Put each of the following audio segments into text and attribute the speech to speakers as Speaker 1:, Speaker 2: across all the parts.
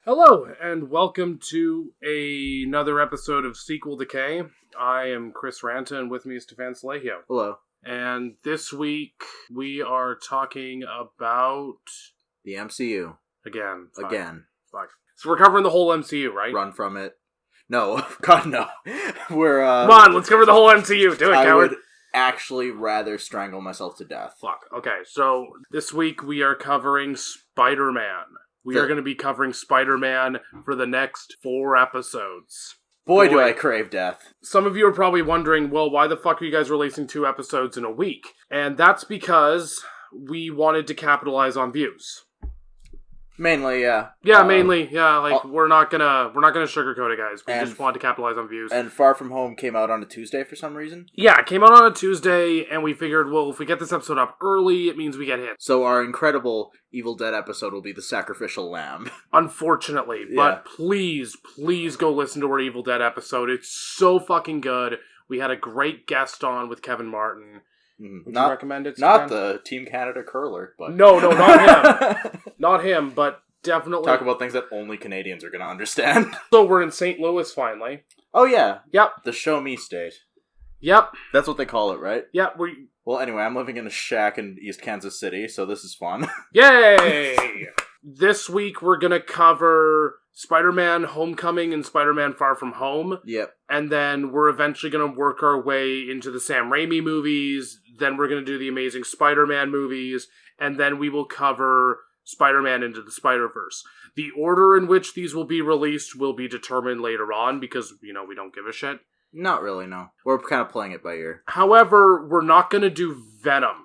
Speaker 1: Hello, and welcome to another episode of Sequel Decay. I am Chris Ranta, and with me is Stefan.
Speaker 2: Hello.
Speaker 1: And this week, we are talking about...
Speaker 2: The MCU.
Speaker 1: Again. Fuck. So we're covering the whole MCU, right?
Speaker 2: Run from it. No. God, no. We're,
Speaker 1: Come on, let's cover the whole MCU. Do it,
Speaker 2: I
Speaker 1: coward.
Speaker 2: would actually rather strangle myself to death.
Speaker 1: Fuck. Okay, so this week we are covering Spider-Man. We are going to be covering Spider-Man for the next 4 episodes.
Speaker 2: Boy, do I crave death.
Speaker 1: Some of you are probably wondering, well, why the fuck are you guys releasing 2 episodes in a week? And that's because we wanted to capitalize on views.
Speaker 2: Mainly, yeah.
Speaker 1: Yeah, mainly, yeah. Like we're not gonna sugarcoat it, guys. We just wanted to capitalize on views.
Speaker 2: And Far From Home came out on a Tuesday for some reason.
Speaker 1: Yeah, it came out on a Tuesday, and we figured, well, if we get this episode up early, it means we get hit.
Speaker 2: So our incredible Evil Dead episode will be the sacrificial lamb.
Speaker 1: Unfortunately, but please go listen to our Evil Dead episode. It's so fucking good. We had a great guest on with Kevin Martin. Would you recommend it?
Speaker 2: Not the Team Canada curler, but
Speaker 1: no, not him. Not him, but definitely
Speaker 2: talk about things that only Canadians are going to understand.
Speaker 1: So we're in St. Louis finally.
Speaker 2: Oh yeah.
Speaker 1: Yep.
Speaker 2: The Show Me State.
Speaker 1: Yep.
Speaker 2: That's what they call it, right?
Speaker 1: Yep.
Speaker 2: Well, anyway, I'm living in a shack in East Kansas City, so this is fun.
Speaker 1: Yay! This week we're gonna cover Spider-Man Homecoming and Spider-Man Far From Home.
Speaker 2: Yep.
Speaker 1: And then we're eventually gonna work our way into the Sam Raimi movies. Then we're gonna do the Amazing Spider-Man movies. And then we will cover Spider-Man Into the Spider-Verse. The order in which these will be released will be determined later on because, we don't give a shit.
Speaker 2: Not really, no. We're kind of playing it by ear.
Speaker 1: However, we're not going to do Venom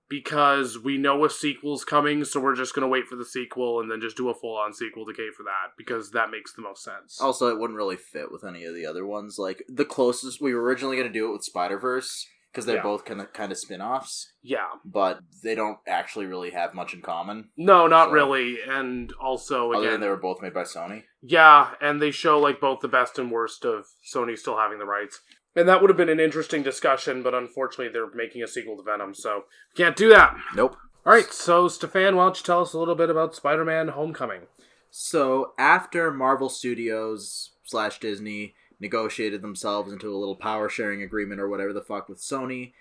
Speaker 1: because we know a sequel's coming, so we're just going to wait for the sequel and then just do a full-on sequel decay for that because that makes the most sense.
Speaker 2: Also, it wouldn't really fit with any of the other ones. Like, the closest, we were originally going to do it with Spider-Verse because they're both kind of spin-offs.
Speaker 1: Yeah.
Speaker 2: But they don't actually really have much in common.
Speaker 1: No, not really. And also, again...
Speaker 2: Other than they were both made by Sony.
Speaker 1: Yeah, and they show, both the best and worst of Sony still having the rights. And that would have been an interesting discussion, but unfortunately they're making a sequel to Venom, so can't do that.
Speaker 2: Nope.
Speaker 1: Alright, so Stefan, why don't you tell us a little bit about Spider-Man Homecoming?
Speaker 2: So, after Marvel Studios / Disney negotiated themselves into a little power-sharing agreement or whatever the fuck with Sony,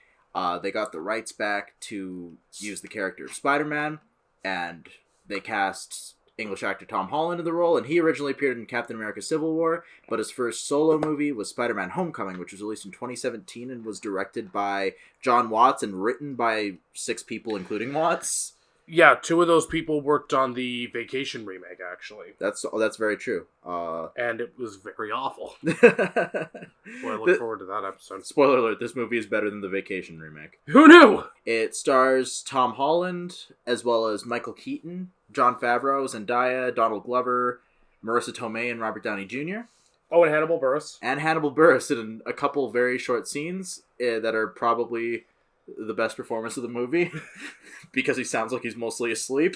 Speaker 2: they got the rights back to use the character of Spider-Man, and they cast English actor Tom Holland in the role, and he originally appeared in Captain America Civil War, but his first solo movie was Spider-Man Homecoming, which was released in 2017 and was directed by John Watts and written by 6 people, including Watts.
Speaker 1: Yeah, 2 of those people worked on the Vacation remake, actually.
Speaker 2: That's very true.
Speaker 1: And it was very awful. Boy, I look forward to that episode.
Speaker 2: Spoiler alert, this movie is better than the Vacation remake.
Speaker 1: Who knew?
Speaker 2: It stars Tom Holland, as well as Michael Keaton, Jon Favreau, Zendaya, Donald Glover, Marissa Tomei, and Robert Downey Jr.
Speaker 1: Oh, and Hannibal Buress.
Speaker 2: And Hannibal Buress in a couple very short scenes that are probably the best performance of the movie because he sounds like he's mostly asleep.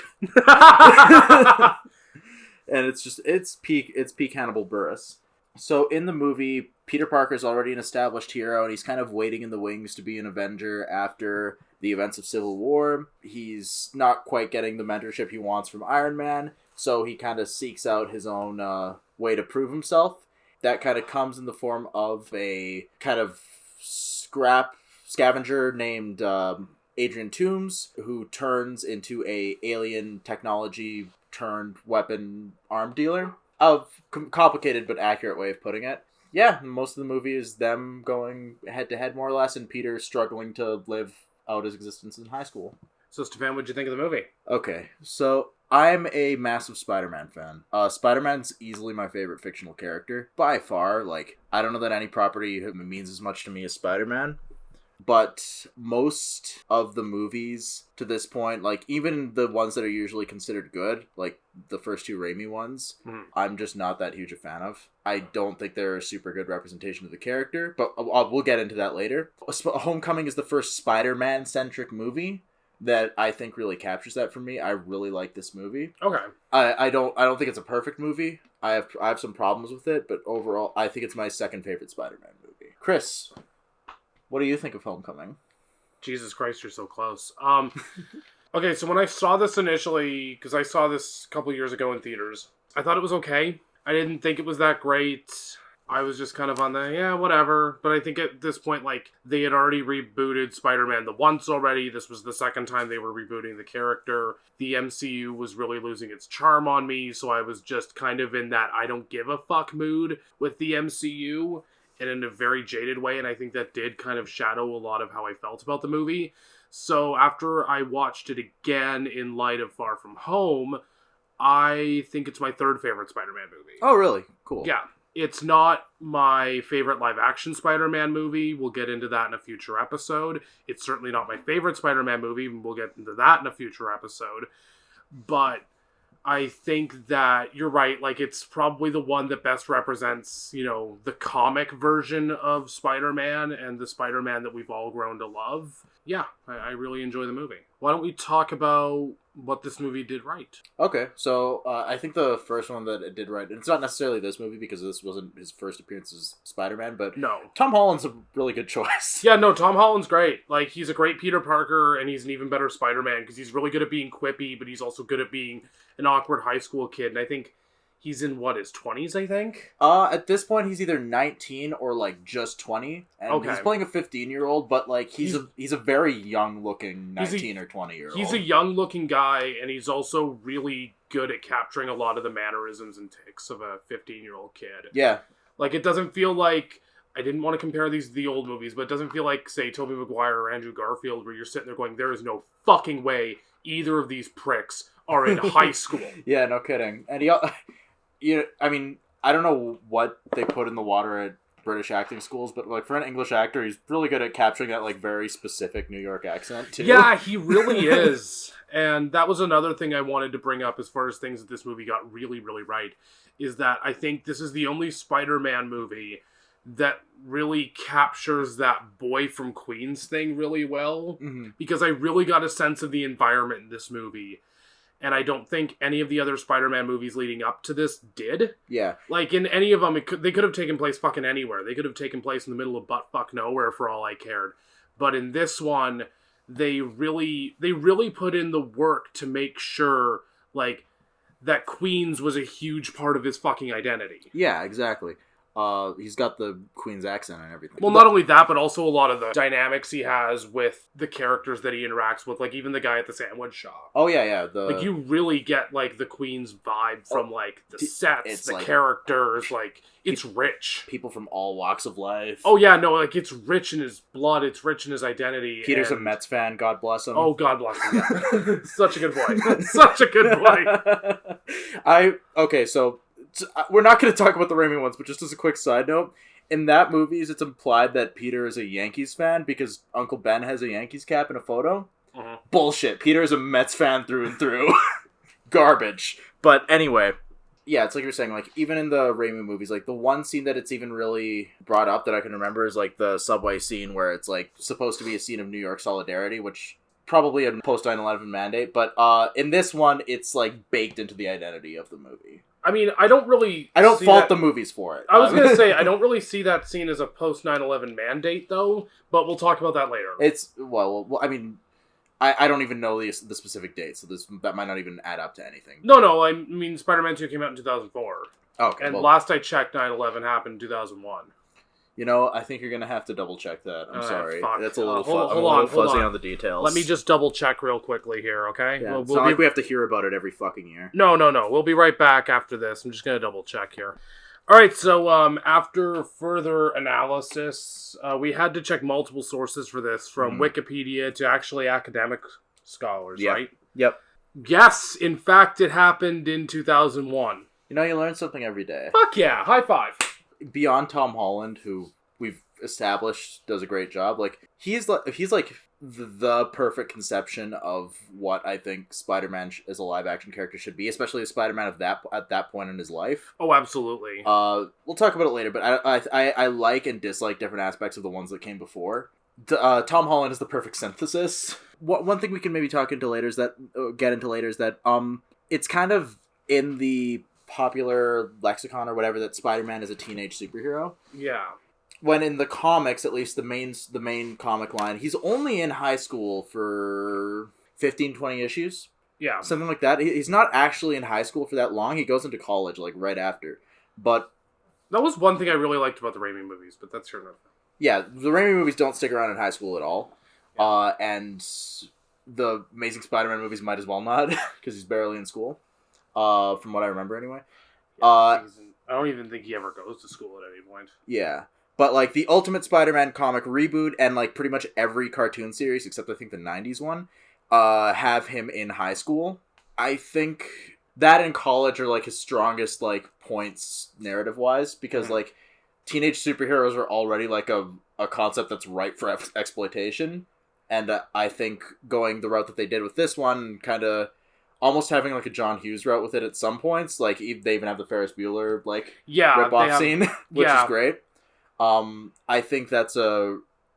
Speaker 2: And it's peak Hannibal Buress. So in the movie, Peter Parker's already an established hero, and he's kind of waiting in the wings to be an Avenger after the events of Civil War. He's not quite getting the mentorship he wants from Iron Man, so he kind of seeks out his own way to prove himself. That kind of comes in the form of a kind of scavenger named Adrian Toomes, who turns into a alien technology turned weapon arm dealer. A complicated but accurate way of putting it. Yeah, most of the movie is them going head to head more or less, and Peter struggling to live out his existence in high school.
Speaker 1: So, Stefan, what'd you think of the movie?
Speaker 2: Okay, so I'm a massive Spider-Man fan. Spider-Man's easily my favorite fictional character, by far. I don't know that any property means as much to me as Spider-Man. But most of the movies to this point, even the ones that are usually considered good, like the first 2 Raimi ones, I'm just not that huge a fan of. I don't think they're a super good representation of the character, but we'll get into that later. Homecoming is the first Spider-Man-centric movie that I think really captures that for me. I really like this movie.
Speaker 1: Okay.
Speaker 2: I don't think it's a perfect movie. I have some problems with it, but overall, I think it's my second favorite Spider-Man movie. Chris, what do you think of Homecoming?
Speaker 1: Jesus Christ, you're so close. Okay, so when I saw this initially, because I saw this a couple years ago in theaters, I thought it was okay. I didn't think it was that great. I was just kind of on the, yeah, whatever. But I think at this point, like, they had already rebooted Spider-Man the once already. This was the second time they were rebooting the character. The MCU was really losing its charm on me, so I was just kind of in that I don't give a fuck mood with the MCU, and in a very jaded way, and I think that did kind of shadow a lot of how I felt about the movie. So after I watched it again in light of Far From Home, I think it's my third favorite Spider-Man movie.
Speaker 2: Oh, really? Cool.
Speaker 1: Yeah. It's not my favorite live-action Spider-Man movie. We'll get into that in a future episode. It's certainly not my favorite Spider-Man movie. We'll get into that in a future episode. But I think that you're right. Like, it's probably the one that best represents, you know, the comic version of Spider-Man and the Spider-Man that we've all grown to love. Yeah, I really enjoy the movie. Why don't we talk about what this movie did right?
Speaker 2: Okay, so I think the first one that it did right, and it's not necessarily this movie because this wasn't his first appearance as Spider-Man, but
Speaker 1: No.
Speaker 2: Tom Holland's a really good choice.
Speaker 1: Yeah, no, Tom Holland's great. Like, he's a great Peter Parker, and he's an even better Spider-Man because he's really good at being quippy, but he's also good at being an awkward high school kid. And I think he's in, his 20s, I think?
Speaker 2: At this point, he's either 19 or, like, just 20. And
Speaker 1: Okay.
Speaker 2: he's playing a 15-year-old, but, like, he's a very young-looking 19 or 20-year-old.
Speaker 1: He's a young-looking guy, and he's also really good at capturing a lot of the mannerisms and tics of a 15-year-old kid.
Speaker 2: Yeah.
Speaker 1: Like, it doesn't feel like... I didn't want to compare these to the old movies, but it doesn't feel like, say, Tobey Maguire or Andrew Garfield, where you're sitting there going, there is no fucking way either of these pricks are in high school.
Speaker 2: Yeah, no kidding. And I mean, I don't know what they put in the water at British acting schools, but, like, for an English actor, he's really good at capturing that, like, very specific New York accent, too.
Speaker 1: Yeah, he really is. And that was another thing I wanted to bring up as far as things that this movie got really, really right, is that I think this is the only Spider-Man movie that really captures that boy from Queens thing really well.
Speaker 2: Mm-hmm.
Speaker 1: Because I really got a sense of the environment in this movie. And I don't think any of the other Spider-Man movies leading up to this did.
Speaker 2: Yeah.
Speaker 1: Like, in any of them, they could have taken place fucking anywhere. They could have taken place in the middle of butt-fuck nowhere for all I cared. But in this one, they really put in the work to make sure, like, that Queens was a huge part of his fucking identity.
Speaker 2: Yeah, exactly. He's got the Queen's accent and everything.
Speaker 1: Well, not only that, but also a lot of the dynamics he has with the characters that he interacts with, like even the guy at the sandwich shop.
Speaker 2: Oh, yeah.
Speaker 1: Like, you really get, like, the Queen's vibe from, like, the sets, the like, characters, like, it's rich.
Speaker 2: People from all walks of life.
Speaker 1: Oh, yeah, no, like, it's rich in his blood, it's rich in his identity.
Speaker 2: Peter's a Mets fan, God bless him.
Speaker 1: Oh, God bless him, yeah. Such a good boy. Such a good boy.
Speaker 2: Okay, so... we're not going to talk about the Raimi ones, but just as a quick side note, in that movies, it's implied that Peter is a Yankees fan because Uncle Ben has a Yankees cap in a photo.
Speaker 1: Uh-huh.
Speaker 2: Bullshit. Peter is a Mets fan through and through. Garbage. But anyway, yeah, it's like you're saying, like, even in the Raimi movies, like, the one scene that it's even really brought up that I can remember is, like, the subway scene where it's, like, supposed to be a scene of New York solidarity, which... probably a post 9/11 mandate, but in this one, it's, like, baked into the identity of the movie.
Speaker 1: I mean, I don't
Speaker 2: fault the movies for it.
Speaker 1: I was going to say, I don't really see that scene as a post 9/11 mandate, though, but we'll talk about that later.
Speaker 2: It's, well I mean, I don't even know the specific date, so that might not even add up to anything.
Speaker 1: No, I mean, Spider-Man 2 came out in 2004.
Speaker 2: Okay.
Speaker 1: And last I checked, 9/11 happened in 2001.
Speaker 2: You know, I think you're going to have to double check that. I'm sorry.
Speaker 1: Fuck.
Speaker 2: That's a little,
Speaker 1: fuzzy
Speaker 2: on the details.
Speaker 1: Let me just double check real quickly here, okay?
Speaker 2: Yeah, it's not like we have to hear about it every fucking year.
Speaker 1: No. We'll be right back after this. I'm just going to double check here. Alright, so after further analysis, we had to check multiple sources for this, from Wikipedia to actually academic scholars, right?
Speaker 2: Yep.
Speaker 1: Yes, in fact, it happened in 2001.
Speaker 2: You know, you learn something every day.
Speaker 1: Fuck yeah, high five.
Speaker 2: Beyond Tom Holland, who we've established does a great job, like, he's like the perfect conception of what I think Spider-Man as a live-action character should be, especially a Spider-Man at that point in his life.
Speaker 1: Oh, absolutely.
Speaker 2: We'll talk about it later, but I like and dislike different aspects of the ones that came before. Tom Holland is the perfect synthesis. One thing we can maybe get into later is that it's kind of in the popular lexicon or whatever that Spider-Man is a teenage superhero.
Speaker 1: Yeah.
Speaker 2: When in the comics, at least the main comic line, he's only in high school for 15, 20 issues.
Speaker 1: Yeah.
Speaker 2: Something like that. He's not actually in high school for that long. He goes into college, like, right after. But...
Speaker 1: that was one thing I really liked about the Raimi movies, but that's sure enough.
Speaker 2: Yeah, the Raimi movies don't stick around in high school at all.
Speaker 1: Yeah.
Speaker 2: And the Amazing Spider-Man movies might as well not, because he's barely in school. From what I remember, anyway.
Speaker 1: Yeah, I don't even think he ever goes to school at any point.
Speaker 2: Yeah. But, like, the Ultimate Spider-Man comic reboot and, like, pretty much every cartoon series, except I think the 90s one, have him in high school. I think that and college are, like, his strongest, like, points narrative-wise, because, like, teenage superheroes are already, like, a concept that's ripe for exploitation. And I think going the route that they did with this one, kind of almost having, like, a John Hughes route with it at some points. Like, they even have the Ferris Bueller, like, rip-off scene, which is great. I think that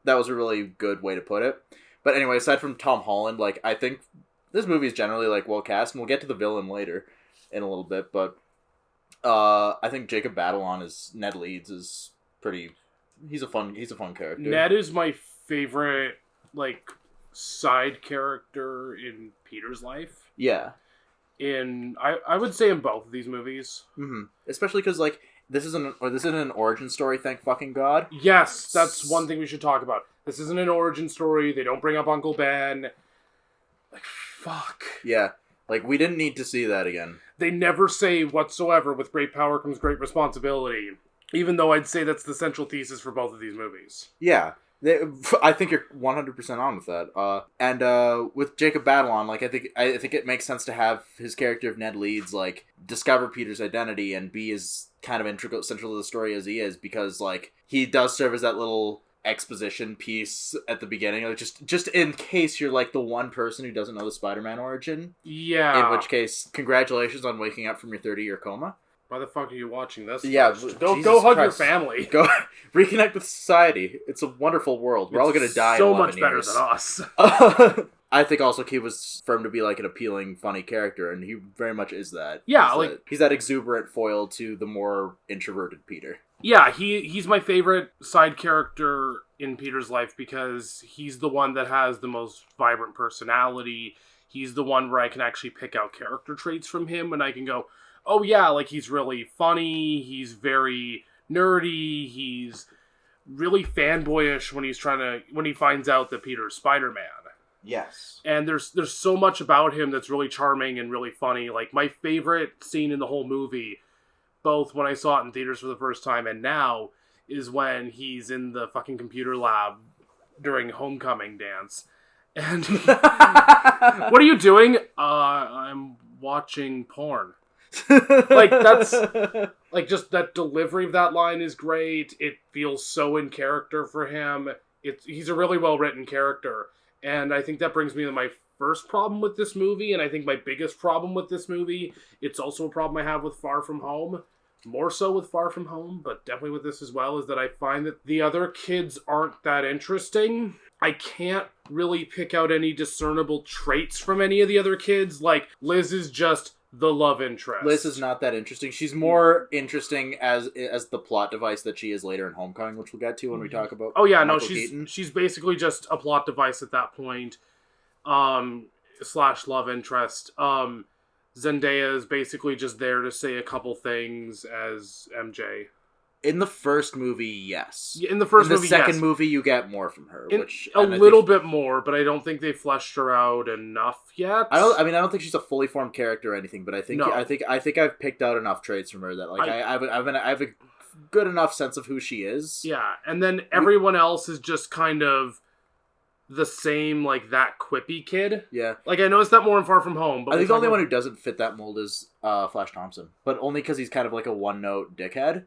Speaker 2: was a really good way to put it. But anyway, aside from Tom Holland, like, I think this movie is generally, like, well cast, and we'll get to the villain later in a little bit, but I think Jacob Batalon as Ned Leeds is pretty... He's a fun character.
Speaker 1: Ned is my favorite, like, side character in Peter's life.
Speaker 2: Yeah.
Speaker 1: I would say in both of these movies.
Speaker 2: Mm-hmm. Especially because, like, this isn't an origin story, thank fucking God.
Speaker 1: Yes, that's one thing we should talk about. This isn't an origin story. They don't bring up Uncle Ben. Like, fuck.
Speaker 2: Yeah. Like, we didn't need to see that again.
Speaker 1: They never say whatsoever, with great power comes great responsibility. Even though I'd say that's the central thesis for both of these movies.
Speaker 2: Yeah. I think you're 100% on with that. And with Jacob Batalon, like, I think it makes sense to have his character of Ned Leeds, like, discover Peter's identity and be as kind of integral, central to the story as he is, because, like, he does serve as that little exposition piece at the beginning, like, just in case you're, like, the one person who doesn't know the Spider-Man origin.
Speaker 1: Yeah.
Speaker 2: In which case, congratulations on waking up from your 30-year coma.
Speaker 1: Why the fuck are you watching this?
Speaker 2: Yeah,
Speaker 1: go hug your family.
Speaker 2: Go reconnect with society. It's a wonderful world. We're all gonna die.
Speaker 1: So
Speaker 2: in 11
Speaker 1: much better
Speaker 2: years.
Speaker 1: than us.
Speaker 2: I think also he was firm to be like an appealing, funny character, and he very much is that.
Speaker 1: Yeah,
Speaker 2: he's that exuberant foil to the more introverted Peter.
Speaker 1: Yeah, he's my favorite side character in Peter's life because he's the one that has the most vibrant personality. He's the one where I can actually pick out character traits from him, and I can go, oh yeah, like, he's really funny, he's very nerdy, he's really fanboyish when he finds out that Peter's Spider-Man.
Speaker 2: Yes.
Speaker 1: And there's so much about him that's really charming and really funny. Like, my favorite scene in the whole movie, both when I saw it in theaters for the first time and now, is when he's in the fucking computer lab during Homecoming dance. And what are you doing? I'm watching porn. Like, that's like, just that delivery of that line is great. It feels so in character for him. He's a really well written character, and I think that brings me to my first problem with this movie, and I think my biggest problem with this movie. It's also a problem I have with Far From Home, more so with Far From Home, but definitely with this as well, is that I find that the other kids aren't that interesting. I can't really pick out any discernible traits from any of the other kids. Like, Liz is just the love interest.
Speaker 2: Liz is not that interesting. She's more interesting as the plot device that she is later in Homecoming, which we'll get to when we talk about.
Speaker 1: Oh yeah,
Speaker 2: Michael
Speaker 1: no,
Speaker 2: Keaton.
Speaker 1: she's basically just a plot device at that point, / love interest. Zendaya is basically just there to say a couple things as MJ.
Speaker 2: In the first movie, yes.
Speaker 1: In the first movie,
Speaker 2: yes. In the second movie, you get more from her, a
Speaker 1: little bit more, but I don't think they fleshed her out enough yet.
Speaker 2: I don't think she's a fully formed character or anything, but I think I've picked out enough traits from her that, like, I have a good enough sense of who she is.
Speaker 1: Yeah, and then everyone else is just kind of the same, like, that quippy kid.
Speaker 2: Yeah.
Speaker 1: Like, I noticed that more in Far From Home. But
Speaker 2: I think the only one who doesn't fit that mold is Flash Thompson, but only because he's kind of like a one-note dickhead.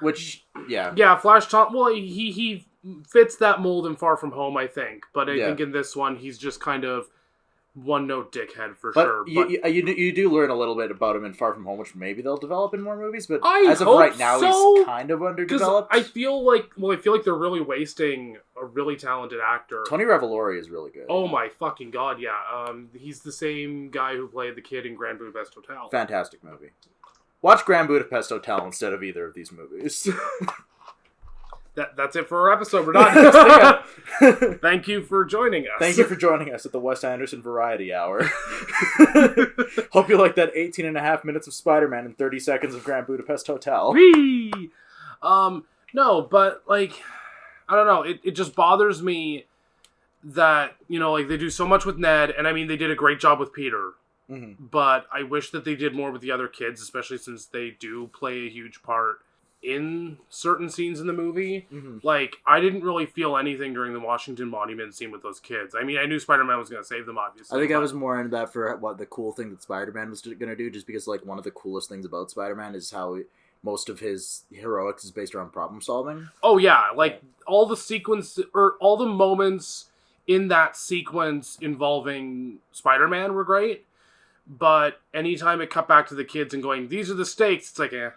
Speaker 2: Which, yeah.
Speaker 1: Yeah, Flash Thompson, well, he fits that mold in Far From Home, I think. But I think in this one, he's just kind of one-note dickhead for sure.
Speaker 2: But you do learn a little bit about him in Far From Home, which maybe they'll develop in more movies, but as of right now, he's kind of underdeveloped.
Speaker 1: I feel like they're really wasting a really talented actor.
Speaker 2: Tony Revolori is really good.
Speaker 1: Oh my fucking god, yeah. He's the same guy who played the kid in Grand Budapest Hotel.
Speaker 2: Fantastic movie. Watch Grand Budapest Hotel instead of either of these movies.
Speaker 1: That's it for our episode. We're done. Thank you for joining us.
Speaker 2: Thank you for joining us at the Wes Anderson Variety Hour. Hope you like that 18 and a half minutes of Spider-Man and 30 seconds of Grand Budapest Hotel.
Speaker 1: Whee! No, but, like, I don't know. It just bothers me that, you know, like, they do so much with Ned, and I mean, they did a great job with Peter. Mm-hmm. But I wish that they did more with the other kids, especially since they do play a huge part in certain scenes in the movie. Mm-hmm. Like, I didn't really feel anything during the Washington Monument scene with those kids. I mean, I knew Spider-Man was going to save them, obviously.
Speaker 2: I think I was more into that for what the cool thing that Spider-Man was going to do, just because, like, one of the coolest things about Spider-Man is how most of his heroics is based around problem solving.
Speaker 1: Oh, yeah. Like, all the sequence, or all the moments in that sequence involving Spider-Man were great. But anytime it cut back to the kids and going, these are the stakes, it's like, eh.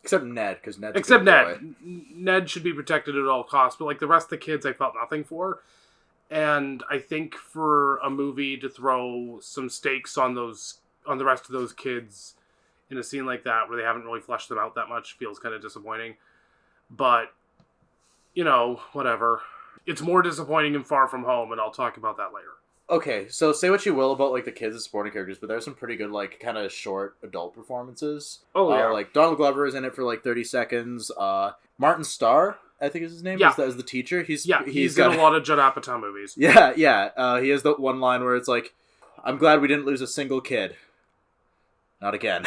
Speaker 2: Except Ned, because Ned's
Speaker 1: Except Ned. Ned should be protected at all costs. But, like, the rest of the kids, I felt nothing for. And I think for a movie to throw some stakes on the rest of those kids in a scene like that, where they haven't really fleshed them out that much, feels kind of disappointing. But, you know, whatever. It's more disappointing in Far From Home, and I'll talk about that later.
Speaker 2: Okay, so say what you will about, like, the kids as supporting characters, but there's some pretty good, like, kind of short adult performances.
Speaker 1: Oh, yeah.
Speaker 2: Like, Donald Glover is in it for, like, 30 seconds. Martin Starr, I think is his name, is the teacher. He's in
Speaker 1: a lot of Judd Apatow movies.
Speaker 2: Yeah. He has the one line where it's like, I'm glad we didn't lose a single kid. Not again.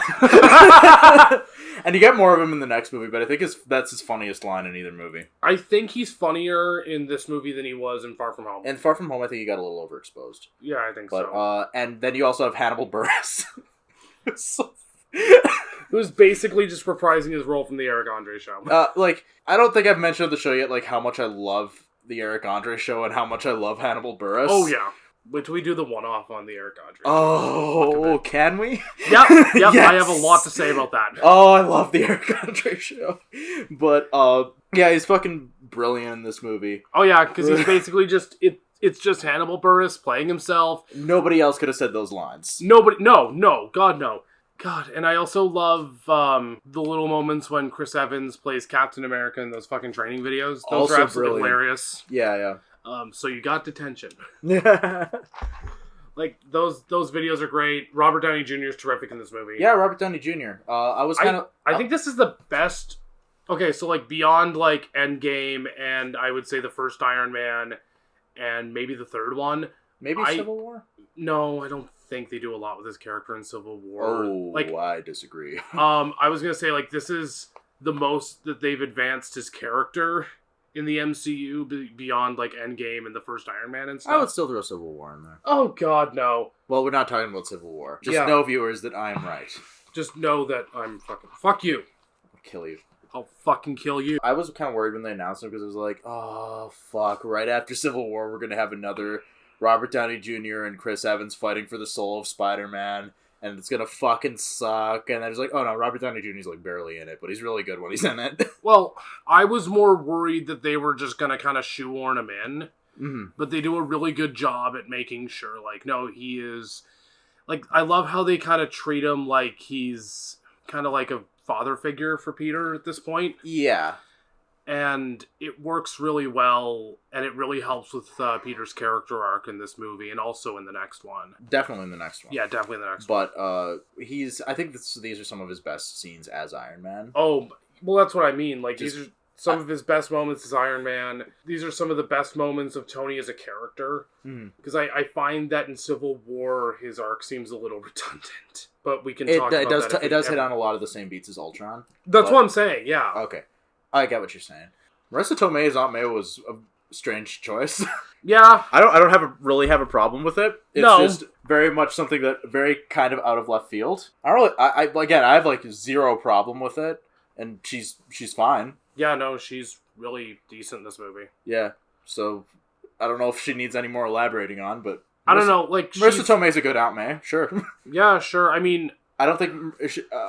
Speaker 2: And you get more of him in the next movie, but I think that's his funniest line in either movie.
Speaker 1: I think he's funnier in this movie than he was in Far From Home.
Speaker 2: In Far From Home, I think he got a little overexposed.
Speaker 1: Yeah, I think so.
Speaker 2: And then you also have Hannibal Buress.
Speaker 1: Who's basically just reprising his role from the Eric Andre show.
Speaker 2: I don't think I've mentioned on the show yet, like, how much I love the Eric Andre show and how much I love Hannibal Buress.
Speaker 1: Oh, yeah. Wait till we do the one-off on the Eric Andre show.
Speaker 2: Oh, can we?
Speaker 1: Yep, yes. I have a lot to say about that.
Speaker 2: Oh, I love the Eric Andre show. But, yeah, he's fucking brilliant in this movie.
Speaker 1: Oh, yeah, because he's basically just... It's just Hannibal Buress playing himself.
Speaker 2: Nobody else could have said those lines.
Speaker 1: No, God, no. God, and I also love the little moments when Chris Evans plays Captain America in those fucking training videos. Those are absolutely hilarious.
Speaker 2: Yeah.
Speaker 1: So you got detention.
Speaker 2: Yeah.
Speaker 1: Like, those videos are great. Robert Downey Jr. is terrific in this movie.
Speaker 2: Yeah, Robert Downey Jr.
Speaker 1: I think this is the best... Okay, so, like, beyond, like, Endgame and I would say the first Iron Man and maybe the third one.
Speaker 2: Maybe Civil War?
Speaker 1: No, I don't think they do a lot with his character in Civil War.
Speaker 2: Oh, like, I disagree.
Speaker 1: I was going to say, like, this is the most that they've advanced his character in the MCU beyond, like, Endgame and the first Iron Man and stuff.
Speaker 2: I would still throw Civil War in there.
Speaker 1: Oh, God, no.
Speaker 2: Well, we're not talking about Civil War. Just know, viewers, that I am right.
Speaker 1: Just know that I'm fucking... Fuck you.
Speaker 2: I'll kill you.
Speaker 1: I'll fucking kill you.
Speaker 2: I was kind of worried when they announced it because it was like, oh, fuck. Right after Civil War, we're going to have another Robert Downey Jr. and Chris Evans fighting for the soul of Spider-Man. And it's going to fucking suck. And I was like, oh no, Robert Downey Jr. is like barely in it, but he's really good when he's in it.
Speaker 1: Well, I was more worried that they were just going to kind of shoehorn him in. Mm-hmm. But they do a really good job at making sure, like, no, he is... Like, I love how they kind of treat him like he's kind of like a father figure for Peter at this point.
Speaker 2: Yeah.
Speaker 1: And it works really well, and it really helps with Peter's character arc in this movie, and also in the next one.
Speaker 2: Definitely in the next one.
Speaker 1: Yeah, definitely in the next one.
Speaker 2: But I think these are some of his best scenes as Iron Man.
Speaker 1: Oh, well, that's what I mean. Like, these are some of his best moments as Iron Man. These are some of the best moments of Tony as a character. Because I find that in Civil War, his arc seems a little redundant. But we can talk about that.
Speaker 2: It does hit on a lot of the same beats as Ultron.
Speaker 1: That's what I'm saying, yeah.
Speaker 2: Okay. I get what you're saying. Marissa Tomei's Aunt May was a strange choice.
Speaker 1: Yeah.
Speaker 2: I don't really have a problem with it. It's just very much something that very kind of out of left field. I have like zero problem with it, and she's fine.
Speaker 1: Yeah, no, she's really decent in this movie.
Speaker 2: Yeah. So I don't know if she needs any more elaborating on, but
Speaker 1: I don't know, like
Speaker 2: Marissa Tomei's a good Aunt May, sure.
Speaker 1: Yeah, sure. I mean,
Speaker 2: I don't think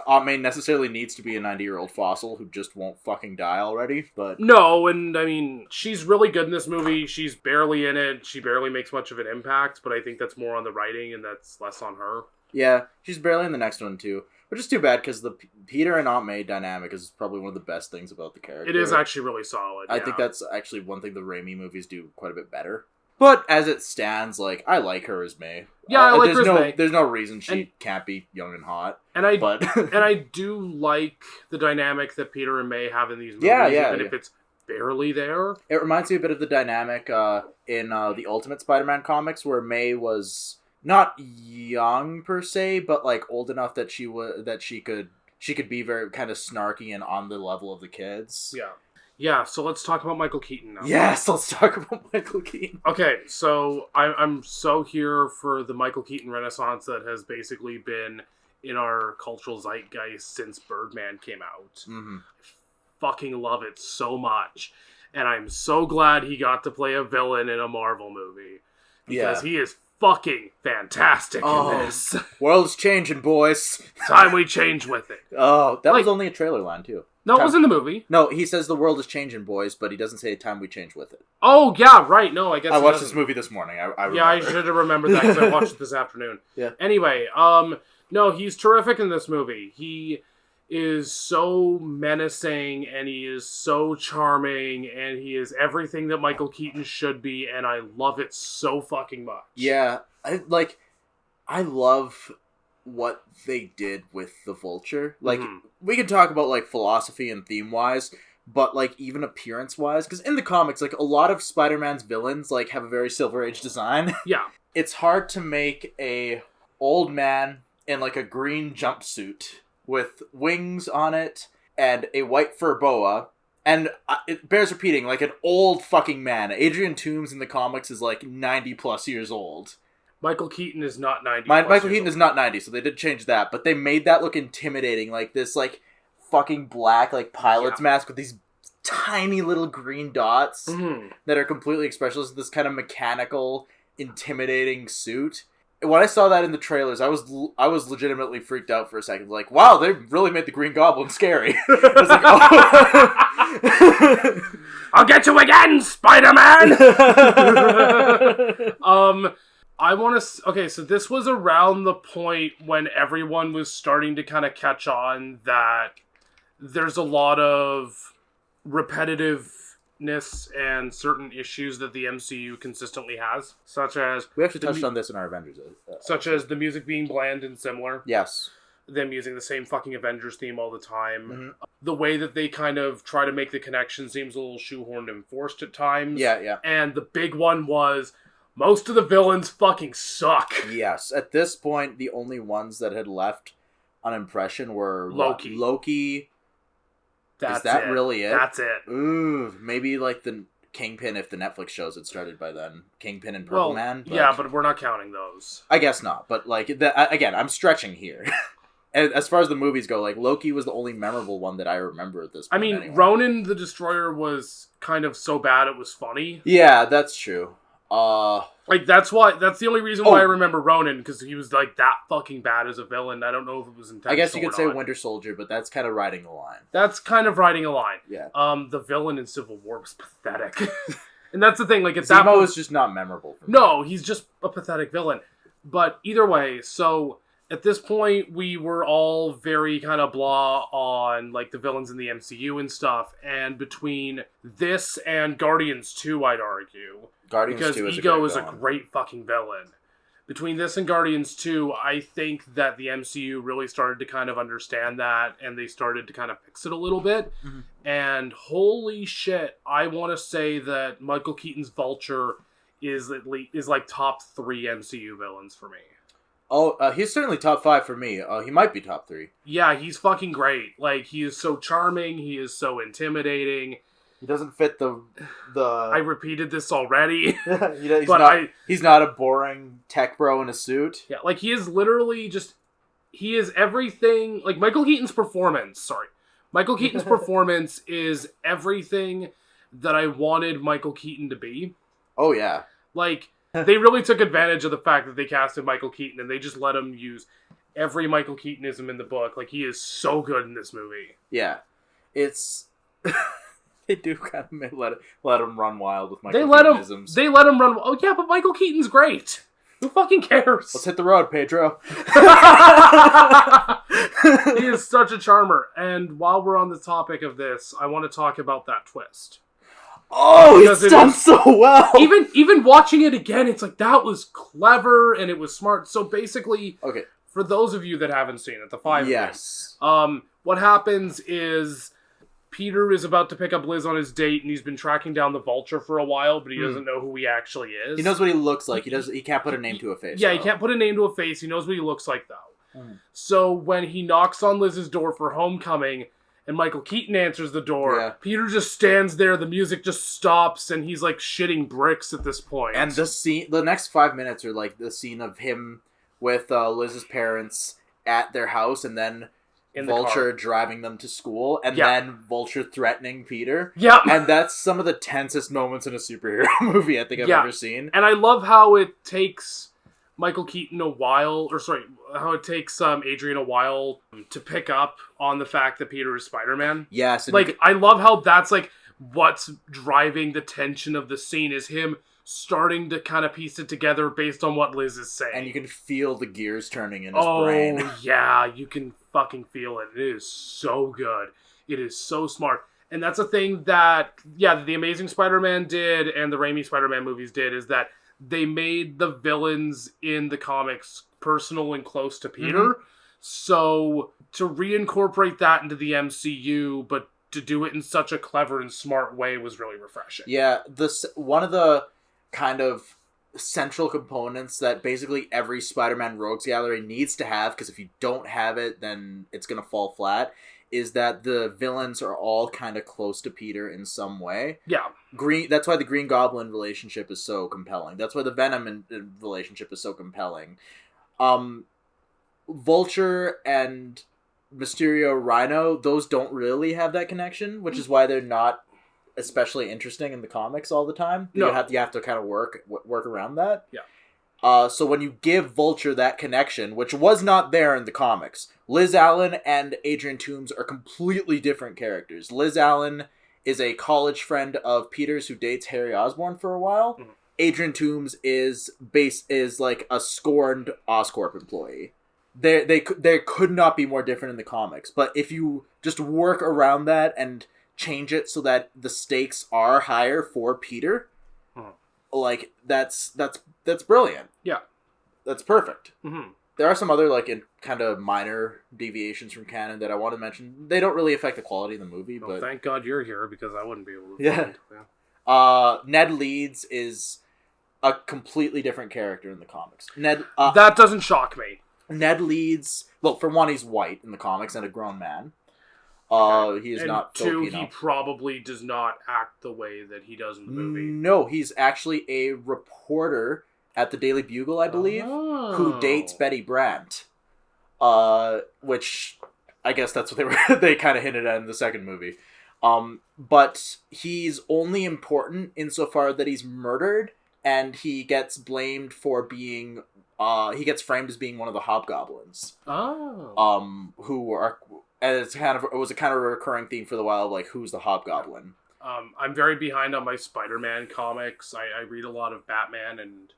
Speaker 2: Aunt May necessarily needs to be a 90-year-old fossil who just won't fucking die already, but...
Speaker 1: No, and I mean, she's really good in this movie. She's barely in it. She barely makes much of an impact, but I think that's more on the writing and that's less on her.
Speaker 2: Yeah, she's barely in the next one, too. Which is too bad, because the Peter and Aunt May dynamic is probably one of the best things about the character.
Speaker 1: It is actually really solid.
Speaker 2: I think that's actually one thing the Raimi movies do quite a bit better. But as it stands, like, I like her as May.
Speaker 1: Yeah, I like her as May.
Speaker 2: There's no reason she can't be young and hot.
Speaker 1: And I do like the dynamic that Peter and May have in these movies, even if it's barely there.
Speaker 2: It reminds me a bit of the dynamic in the Ultimate Spider-Man comics, where May was not young per se, but like old enough that she could be very kind of snarky and on the level of the kids.
Speaker 1: Yeah. Yeah, so let's talk about Michael Keaton now.
Speaker 2: Yes, let's talk about Michael Keaton.
Speaker 1: Okay, so I'm so here for the Michael Keaton renaissance that has basically been in our cultural zeitgeist since Birdman came out.
Speaker 2: Mm-hmm.
Speaker 1: I fucking love it so much. And I'm so glad he got to play a villain in a Marvel movie. Because he is fucking fantastic in this.
Speaker 2: World's changing, boys.
Speaker 1: Time we change with it.
Speaker 2: Oh, that was only a trailer line, too.
Speaker 1: No, it was in the movie.
Speaker 2: No, he says the world is changing, boys, but he doesn't say time we change with it.
Speaker 1: Oh, yeah, right. No, I guess
Speaker 2: I watched this movie this morning.
Speaker 1: I should have remembered that because I watched it this afternoon.
Speaker 2: Yeah.
Speaker 1: Anyway, no, he's terrific in this movie. He is so menacing, and he is so charming, and he is everything that Michael Keaton should be, and I love it so fucking much.
Speaker 2: Yeah, I love what they did with the Vulture. Like, we can talk about, like, philosophy and theme-wise, but, like, even appearance-wise, because in the comics, like, a lot of Spider-Man's villains, like, have a very Silver Age design.
Speaker 1: Yeah. It's
Speaker 2: hard to make a old man in, like, a green jumpsuit with wings on it and a white fur boa, and it bears repeating, like, an old fucking man. Adrian Toomes in the comics is, like, 90-plus years old.
Speaker 1: Michael Keaton is not 90.
Speaker 2: Michael Keaton is not 90, so they did change that. But they made that look intimidating, like this, like, fucking black, like, pilot's mask with these tiny little green dots that are completely expressionless. This kind of mechanical, intimidating suit. When I saw that in the trailers, I was legitimately freaked out for a second. Like, wow, they really made the Green Goblin scary. I was like, oh.
Speaker 1: I'll get you again, Spider-Man! I want to... Okay, so this was around the point when everyone was starting to kind of catch on that there's a lot of repetitiveness and certain issues that the MCU consistently has, such as...
Speaker 2: We actually touched on this in our Avengers.
Speaker 1: Such as the music being bland and similar.
Speaker 2: Yes.
Speaker 1: Them using the same fucking Avengers theme all the time. Mm-hmm. The way that they kind of try to make the connection seems a little shoehorned and forced at times.
Speaker 2: Yeah.
Speaker 1: And the big one was... most of the villains fucking suck.
Speaker 2: Yes. At this point, the only ones that had left on impression were
Speaker 1: Loki.
Speaker 2: Loki.
Speaker 1: Is
Speaker 2: that really it?
Speaker 1: That's it.
Speaker 2: Ooh, maybe like the Kingpin if the Netflix shows had started by then. Kingpin and Purple Man.
Speaker 1: Yeah, but we're not counting those.
Speaker 2: I guess not. But like, again, I'm stretching here. And as far as the movies go, like, Loki was the only memorable one that I remember at this point.
Speaker 1: I mean,
Speaker 2: anyway.
Speaker 1: Ronan the Destroyer was kind of so bad it was funny.
Speaker 2: Yeah, that's true.
Speaker 1: Like, that's the only reason why I remember Ronan, because he was, like, that fucking bad as a villain. I don't know if it was intentional.
Speaker 2: I guess you could say Winter Soldier, but that's kind of riding the line.
Speaker 1: That's kind of riding a line.
Speaker 2: Yeah.
Speaker 1: The villain in Civil War was pathetic. And that's the thing, like, it's
Speaker 2: Zemo is just not memorable for me.
Speaker 1: No, he's just a pathetic villain. But either way, so... at this point, we were all very kind of blah on, like, the villains in the MCU and stuff. And between this and Guardians 2, I'd argue.
Speaker 2: Guardians 2
Speaker 1: is Ego is a great fucking villain. Between this and Guardians 2, I think that the MCU really started to kind of understand that. And they started to kind of fix it a little bit. Mm-hmm. And holy shit, I want to say that Michael Keaton's Vulture is like top 3 MCU villains for me.
Speaker 2: Oh, he's certainly top 5 for me. He might be top 3.
Speaker 1: Yeah, he's fucking great. Like, he is so charming. He is so intimidating.
Speaker 2: He doesn't fit the...
Speaker 1: I repeated this already.
Speaker 2: He's not a boring tech bro in a suit.
Speaker 1: Yeah, like, he is literally just... he is everything... like, Michael Keaton's performance is everything that I wanted Michael Keaton to be.
Speaker 2: Oh, yeah.
Speaker 1: Like... they really took advantage of the fact that they casted Michael Keaton, and they just let him use every Michael Keatonism in the book. Like, he is so good in this movie.
Speaker 2: Yeah. It's... they do kind of let him run wild with Michael
Speaker 1: Keatonisms. They let him run... oh, yeah, but Michael Keaton's great. Who fucking cares?
Speaker 2: Let's hit the road, Pedro.
Speaker 1: He is such a charmer. And while we're on the topic of this, I want to talk about that twist.
Speaker 2: Oh, it's done so well.
Speaker 1: Even watching it again, it's like, that was clever and it was smart. So basically,
Speaker 2: okay,
Speaker 1: for those of you that haven't seen it, the 5
Speaker 2: yes.
Speaker 1: What happens is Peter is about to pick up Liz on his date, and he's been tracking down the Vulture for a while, but he doesn't know who he actually is.
Speaker 2: He knows what he looks like. He can't put a name to a face.
Speaker 1: Yeah,
Speaker 2: though.
Speaker 1: he can't put a name to a face. He knows what he looks like, though. So when he knocks on Liz's door for homecoming, and Michael Keaton answers the door, Peter just stands there, the music just stops, and he's like shitting bricks at this point.
Speaker 2: And the next 5 minutes are like the scene of him with Liz's parents at their house, and then Vulture driving them to school, and then Vulture threatening Peter.
Speaker 1: Yeah.
Speaker 2: And that's some of the tensest moments in a superhero movie I think I've ever seen.
Speaker 1: And I love how it takes Michael Keaton how it takes Adrian a while to pick up on the fact that Peter is Spider-Man.
Speaker 2: Yes.
Speaker 1: Like, I love how that's like what's driving the tension of the scene is him starting to kind of piece it together based on what Liz is saying.
Speaker 2: And you can feel the gears turning in his brain.
Speaker 1: Oh, yeah, you can fucking feel it. It is so good. It is so smart. And that's a thing that, the Amazing Spider-Man did and the Raimi Spider-Man movies did, is that they made the villains in the comics personal and close to Peter. Mm-hmm. So to reincorporate that into the MCU, but to do it in such a clever and smart way was really refreshing.
Speaker 2: Yeah, one of the kind of central components that basically every Spider-Man Rogues Gallery needs to have, because if you don't have it, then it's going to fall flat, is that the villains are all kind of close to Peter in some way.
Speaker 1: Yeah.
Speaker 2: That's why the Green Goblin relationship is so compelling. That's why the Venom relationship is so compelling. Vulture and Mysterio Rhino, those don't really have that connection, which is why they're not especially interesting in the comics all the time. No. You have to kind of work around that.
Speaker 1: Yeah.
Speaker 2: So when you give Vulture that connection, which was not there in the comics, Liz Allen and Adrian Toomes are completely different characters. Liz Allen is a college friend of Peter's who dates Harry Osborn for a while. Mm-hmm. Adrian Toomes is like a scorned Oscorp employee. They could not be more different in the comics. But if you just work around that and change it so that the stakes are higher for Peter, like that's brilliant.
Speaker 1: Yeah,
Speaker 2: that's perfect.
Speaker 1: Mm-hmm.
Speaker 2: There are some other kind of minor deviations from canon that I want to mention. They don't really affect the quality of the movie.
Speaker 1: Well, but thank God you're here, because I wouldn't be able to.
Speaker 2: Yeah. Ned Leeds is a completely different character in the comics.
Speaker 1: That doesn't shock me.
Speaker 2: Ned Leeds, well, for one, he's white in the comics and a grown man. He is not Filipino.
Speaker 1: He probably does not act the way that he does in the movie.
Speaker 2: No, he's actually a reporter at the Daily Bugle, I believe, who dates Betty Brant. Which I guess that's what they kind of hinted at in the second movie. But he's only important insofar that he's murdered, and he gets blamed for being he gets framed as being one of the hobgoblins. Who are, and it was a kind of a recurring theme for the while, like, who's the hobgoblin?
Speaker 1: I'm very behind on my Spider-Man comics. I read a lot of Batman and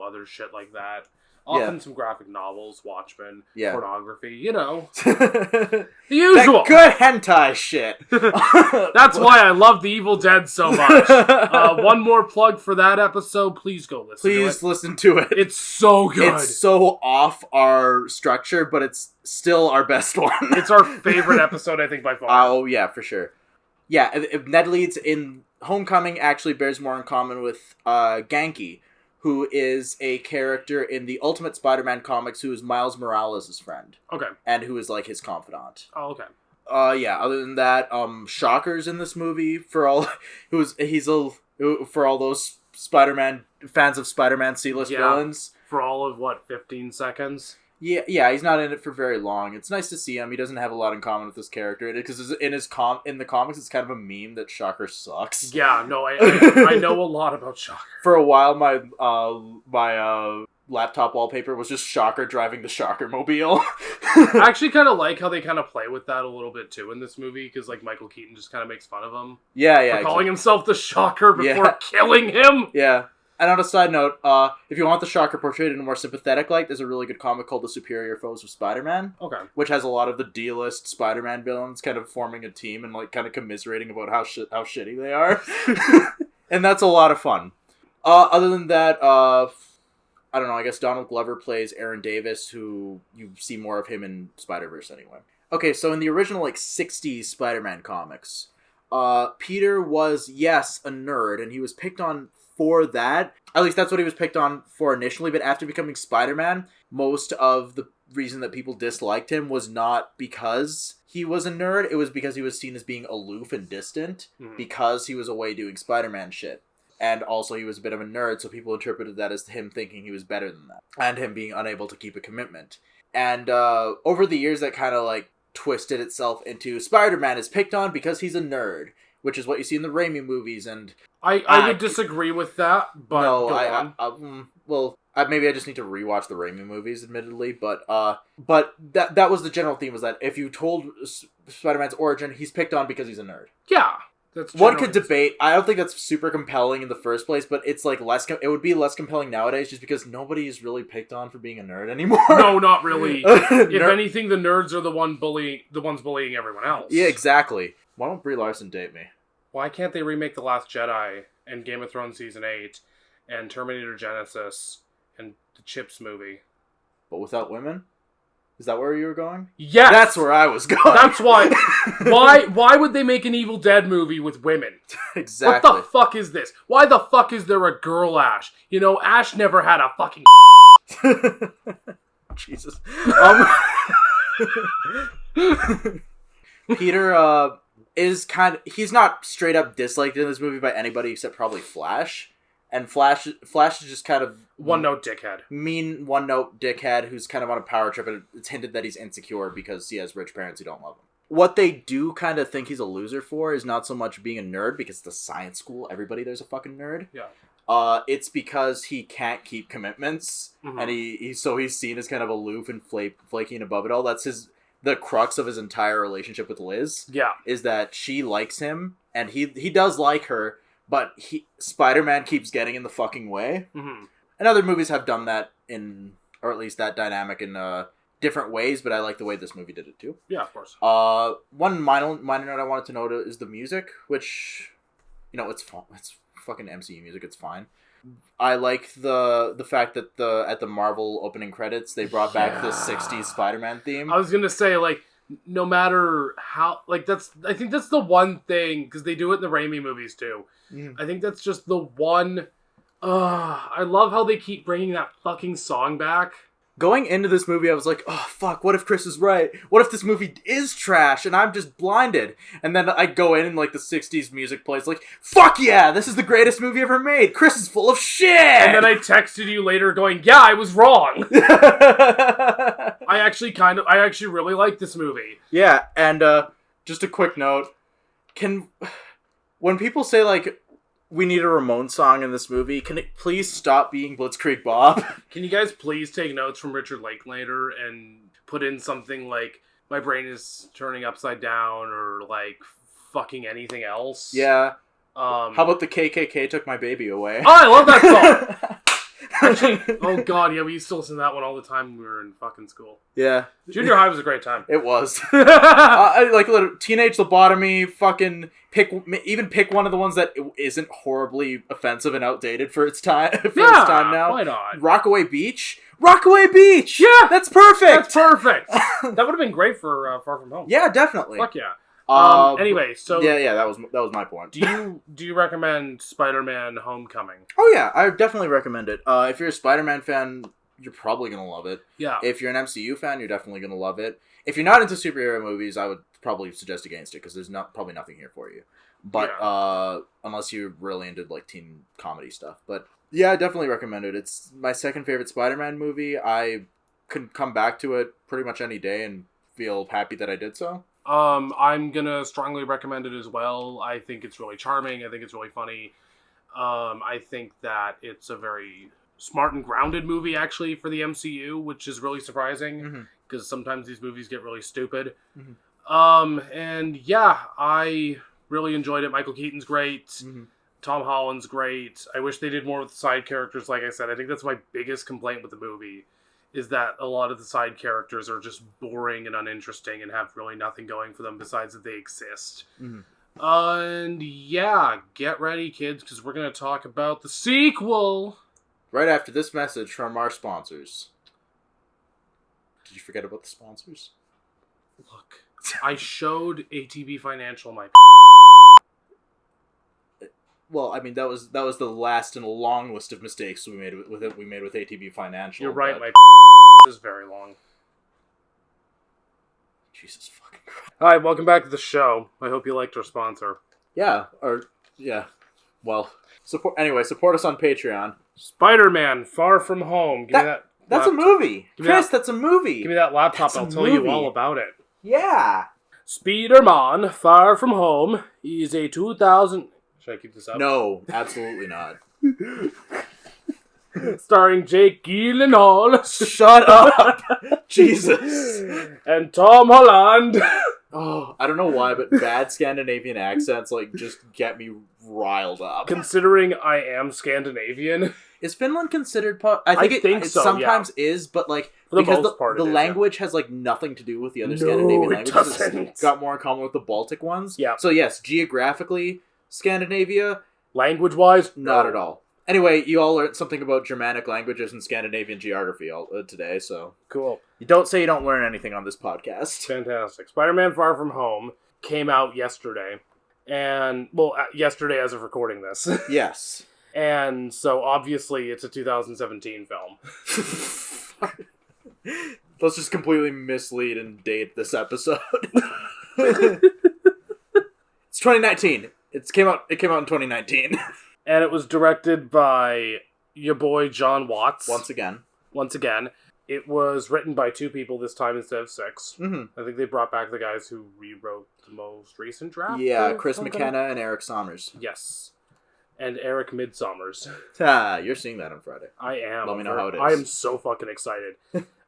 Speaker 1: other shit like that. Often some graphic novels, Watchmen, pornography, the usual.
Speaker 2: That good hentai shit.
Speaker 1: That's why I love The Evil Dead so much. One more plug for that episode. Please go listen to it.
Speaker 2: Please listen to it.
Speaker 1: It's so good.
Speaker 2: It's so off our structure, but it's still our best one.
Speaker 1: It's our favorite episode, I think, by far.
Speaker 2: Oh, yeah, for sure. Yeah, Ned Leeds in Homecoming actually bears more in common with Genki, who is a character in the Ultimate Spider-Man comics who is Miles Morales' friend.
Speaker 1: Okay.
Speaker 2: And who is, like, his confidant.
Speaker 1: Oh, okay.
Speaker 2: Yeah, other than that, Shocker's in this movie for all those Spider-Man fans of Spider-Man C-list villains.
Speaker 1: For all of, 15 seconds?
Speaker 2: Yeah, he's not in it for very long. It's nice to see him. He doesn't have a lot in common with this character, because in the comics, it's kind of a meme that Shocker sucks.
Speaker 1: Yeah, no, I know a lot about Shocker.
Speaker 2: For a while, my laptop wallpaper was just Shocker driving the Shocker mobile.
Speaker 1: I actually kind of like how they kind of play with that a little bit too in this movie, because Michael Keaton just kind of makes fun of him.
Speaker 2: Yeah,
Speaker 1: for calling himself the Shocker before killing him.
Speaker 2: Yeah. And on a side note, if you want the Shocker portrayed in a more sympathetic light, there's a really good comic called The Superior Foes of Spider-Man.
Speaker 1: Okay.
Speaker 2: Which has a lot of the D-list Spider-Man villains kind of forming a team and like kind of commiserating about how shitty they are. And that's a lot of fun. Other than that, I don't know, I guess Donald Glover plays Aaron Davis, who you see more of him in Spider-Verse anyway. Okay, so in the original, 60s Spider-Man comics, Peter was, yes, a nerd, and he was picked on for that. At least that's what he was picked on for initially, but after becoming Spider-Man, most of the reason that people disliked him was not because he was a nerd, it was because he was seen as being aloof and distant, because he was away doing Spider-Man shit. And also he was a bit of a nerd, so people interpreted that as him thinking he was better than that, and him being unable to keep a commitment. And over the years, that kind of twisted itself into Spider-Man is picked on because he's a nerd, which is what you see in the Raimi movies. And
Speaker 1: I would disagree with that, but
Speaker 2: no, maybe I just need to rewatch the Raimi movies, admittedly, but that was the general theme, was that if you told Spider-Man's origin, he's picked on because he's a nerd.
Speaker 1: Yeah.
Speaker 2: One could debate. I don't think that's super compelling in the first place, but it's less. It would be less compelling nowadays, just because nobody is really picked on for being a nerd anymore.
Speaker 1: No, not really. If anything, the nerds are the ones bullying everyone else.
Speaker 2: Yeah, exactly. Why don't Brie Larson date me?
Speaker 1: Why can't they remake The Last Jedi and Game of Thrones Season 8 and Terminator Genesis and the Chips movie?
Speaker 2: But without women? Is that where you were going?
Speaker 1: Yes!
Speaker 2: That's where I was going.
Speaker 1: That's why. Why would they make an Evil Dead movie with women?
Speaker 2: Exactly.
Speaker 1: What the fuck is this? Why the fuck is there a girl Ash? Ash never had a fucking
Speaker 2: Jesus. Peter is he's not straight up disliked in this movie by anybody except probably Flash. And Flash is just kind of
Speaker 1: one-note dickhead.
Speaker 2: Mean one-note dickhead who's kind of on a power trip, and it's hinted that he's insecure because he has rich parents who don't love him. What they do kind of think he's a loser for is not so much being a nerd, because it's a science school, everybody there's a fucking nerd.
Speaker 1: Yeah.
Speaker 2: It's because he can't keep commitments, and he's seen as kind of aloof and flaky and above it all. That's the crux of his entire relationship with Liz.
Speaker 1: Yeah.
Speaker 2: Is that she likes him, and he does like her, but Spider-Man keeps getting in the fucking way.
Speaker 1: Mm-hmm.
Speaker 2: And other movies have done that or at least that dynamic in different ways, but I like the way this movie did it too.
Speaker 1: Yeah, of course.
Speaker 2: One minor note I wanted to note is the music, which, it's fun. It's fucking MCU music. It's fine. I like the fact that at the Marvel opening credits, they brought back the 60s Spider-Man theme.
Speaker 1: I was going to say, no matter how, I think that's the one thing, because they do it in the Raimi movies too. I think that's just the one. I love how they keep bringing that fucking song back.
Speaker 2: Going into this movie, I was like, oh, fuck, what if Chris is right? What if this movie is trash and I'm just blinded? And then I go in and, the 60s music plays, fuck yeah, this is the greatest movie ever made. Chris is full of shit!
Speaker 1: And then I texted you later going, yeah, I was wrong. I actually really like this movie.
Speaker 2: Yeah, and just a quick note. When people say, we need a Ramones song in this movie, can it please stop being Blitzkrieg Bob?
Speaker 1: Can you guys please take notes from Richard Linklater and put in something like, my brain is turning upside down, or fucking anything else?
Speaker 2: Yeah. How about the KKK took my baby away?
Speaker 1: Oh, I love that song! Actually, oh god, yeah, we used to listen to that one all the time when we were in fucking school.
Speaker 2: Yeah.
Speaker 1: Junior high was a great time.
Speaker 2: It was. Teenage Lobotomy, fucking pick one of the ones that isn't horribly offensive and outdated for its time. Its time now.
Speaker 1: Why not?
Speaker 2: Rockaway Beach. Rockaway Beach.
Speaker 1: Yeah,
Speaker 2: that's perfect.
Speaker 1: That would have been great for Far From Home.
Speaker 2: Yeah, definitely.
Speaker 1: Fuck yeah. Anyway, so
Speaker 2: yeah, that was my point.
Speaker 1: Do you recommend Spider-Man: Homecoming?
Speaker 2: Oh yeah, I definitely recommend it. If you're a Spider-Man fan, you're probably gonna love it.
Speaker 1: Yeah.
Speaker 2: If you're an MCU fan, you're definitely gonna love it. If you're not into superhero movies, I would probably suggest against it, because there's probably nothing here for you. But unless you're really into teen comedy stuff. But yeah, I definitely recommend it. It's my second favorite Spider-Man movie. I could come back to it pretty much any day and feel happy that I did so.
Speaker 1: I'm gonna strongly recommend it as well. I think it's really charming. I think it's really funny. I think that it's a very smart and grounded movie, actually, for the MCU, which is really surprising, because sometimes these movies get really stupid. And yeah, I really enjoyed it. Michael Keaton's great. Tom Holland's great. I wish they did more with the side characters, like I said. I think that's my biggest complaint with the movie, is that a lot of the side characters are just boring and uninteresting and have really nothing going for them besides that they exist.
Speaker 2: Mm-hmm.
Speaker 1: And yeah, get ready, kids, because we're going to talk about the sequel.
Speaker 2: Right after this message from our sponsors. Did you forget about the sponsors?
Speaker 1: Look, I showed ATB Financial my...
Speaker 2: Well, I mean, that was the last in a long list of mistakes we made with ATB Financial.
Speaker 1: You're right,
Speaker 2: but...
Speaker 1: my is very long.
Speaker 2: Jesus fucking Christ.
Speaker 1: Hi, welcome back to the show. I hope you liked our sponsor.
Speaker 2: Yeah. Well, support us on Patreon.
Speaker 1: Spider-Man: Far From Home. Give me that.
Speaker 2: That's
Speaker 1: laptop.
Speaker 2: a movie. Chris, that's a movie.
Speaker 1: Give me that laptop.
Speaker 2: That's
Speaker 1: I'll tell you all about it.
Speaker 2: Yeah.
Speaker 1: Spider-Man: Far From Home is a 2000... Should I keep this up?
Speaker 2: No, absolutely not.
Speaker 1: Starring Jake Gyllenhaal.
Speaker 2: Shut up! Jesus.
Speaker 1: And Tom Holland.
Speaker 2: Oh, I don't know why, but bad Scandinavian accents just get me riled up.
Speaker 1: Considering I am Scandinavian.
Speaker 2: Is Finland considered part? I think it
Speaker 1: so,
Speaker 2: sometimes is, but
Speaker 1: for the most part,
Speaker 2: the language has nothing to do with the other Scandinavian languages. It's got more in common with the Baltic ones.
Speaker 1: Yeah.
Speaker 2: So yes, geographically, Scandinavia.
Speaker 1: Language-wise,
Speaker 2: not at all. Anyway, you all learned something about Germanic languages and Scandinavian geography today, so...
Speaker 1: Cool.
Speaker 2: You don't say you don't learn anything on this podcast.
Speaker 1: Fantastic. Spider-Man Far From Home came out yesterday. And, well, yesterday as of recording this.
Speaker 2: Yes.
Speaker 1: And so, obviously, it's a 2017 film.
Speaker 2: Let's just completely mislead and date this episode. It's 2019. It came out in 2019.
Speaker 1: And it was directed by your boy John Watts.
Speaker 2: Once again.
Speaker 1: It was written by 2 people this time instead of 6.
Speaker 2: Mm-hmm.
Speaker 1: I think they brought back the guys who rewrote the most recent draft.
Speaker 2: Yeah, Chris McKenna and Eric Sommers.
Speaker 1: Yes. And Eric Midsommers.
Speaker 2: You're seeing that on Friday.
Speaker 1: I am.
Speaker 2: Let me know how it is.
Speaker 1: I am so fucking excited.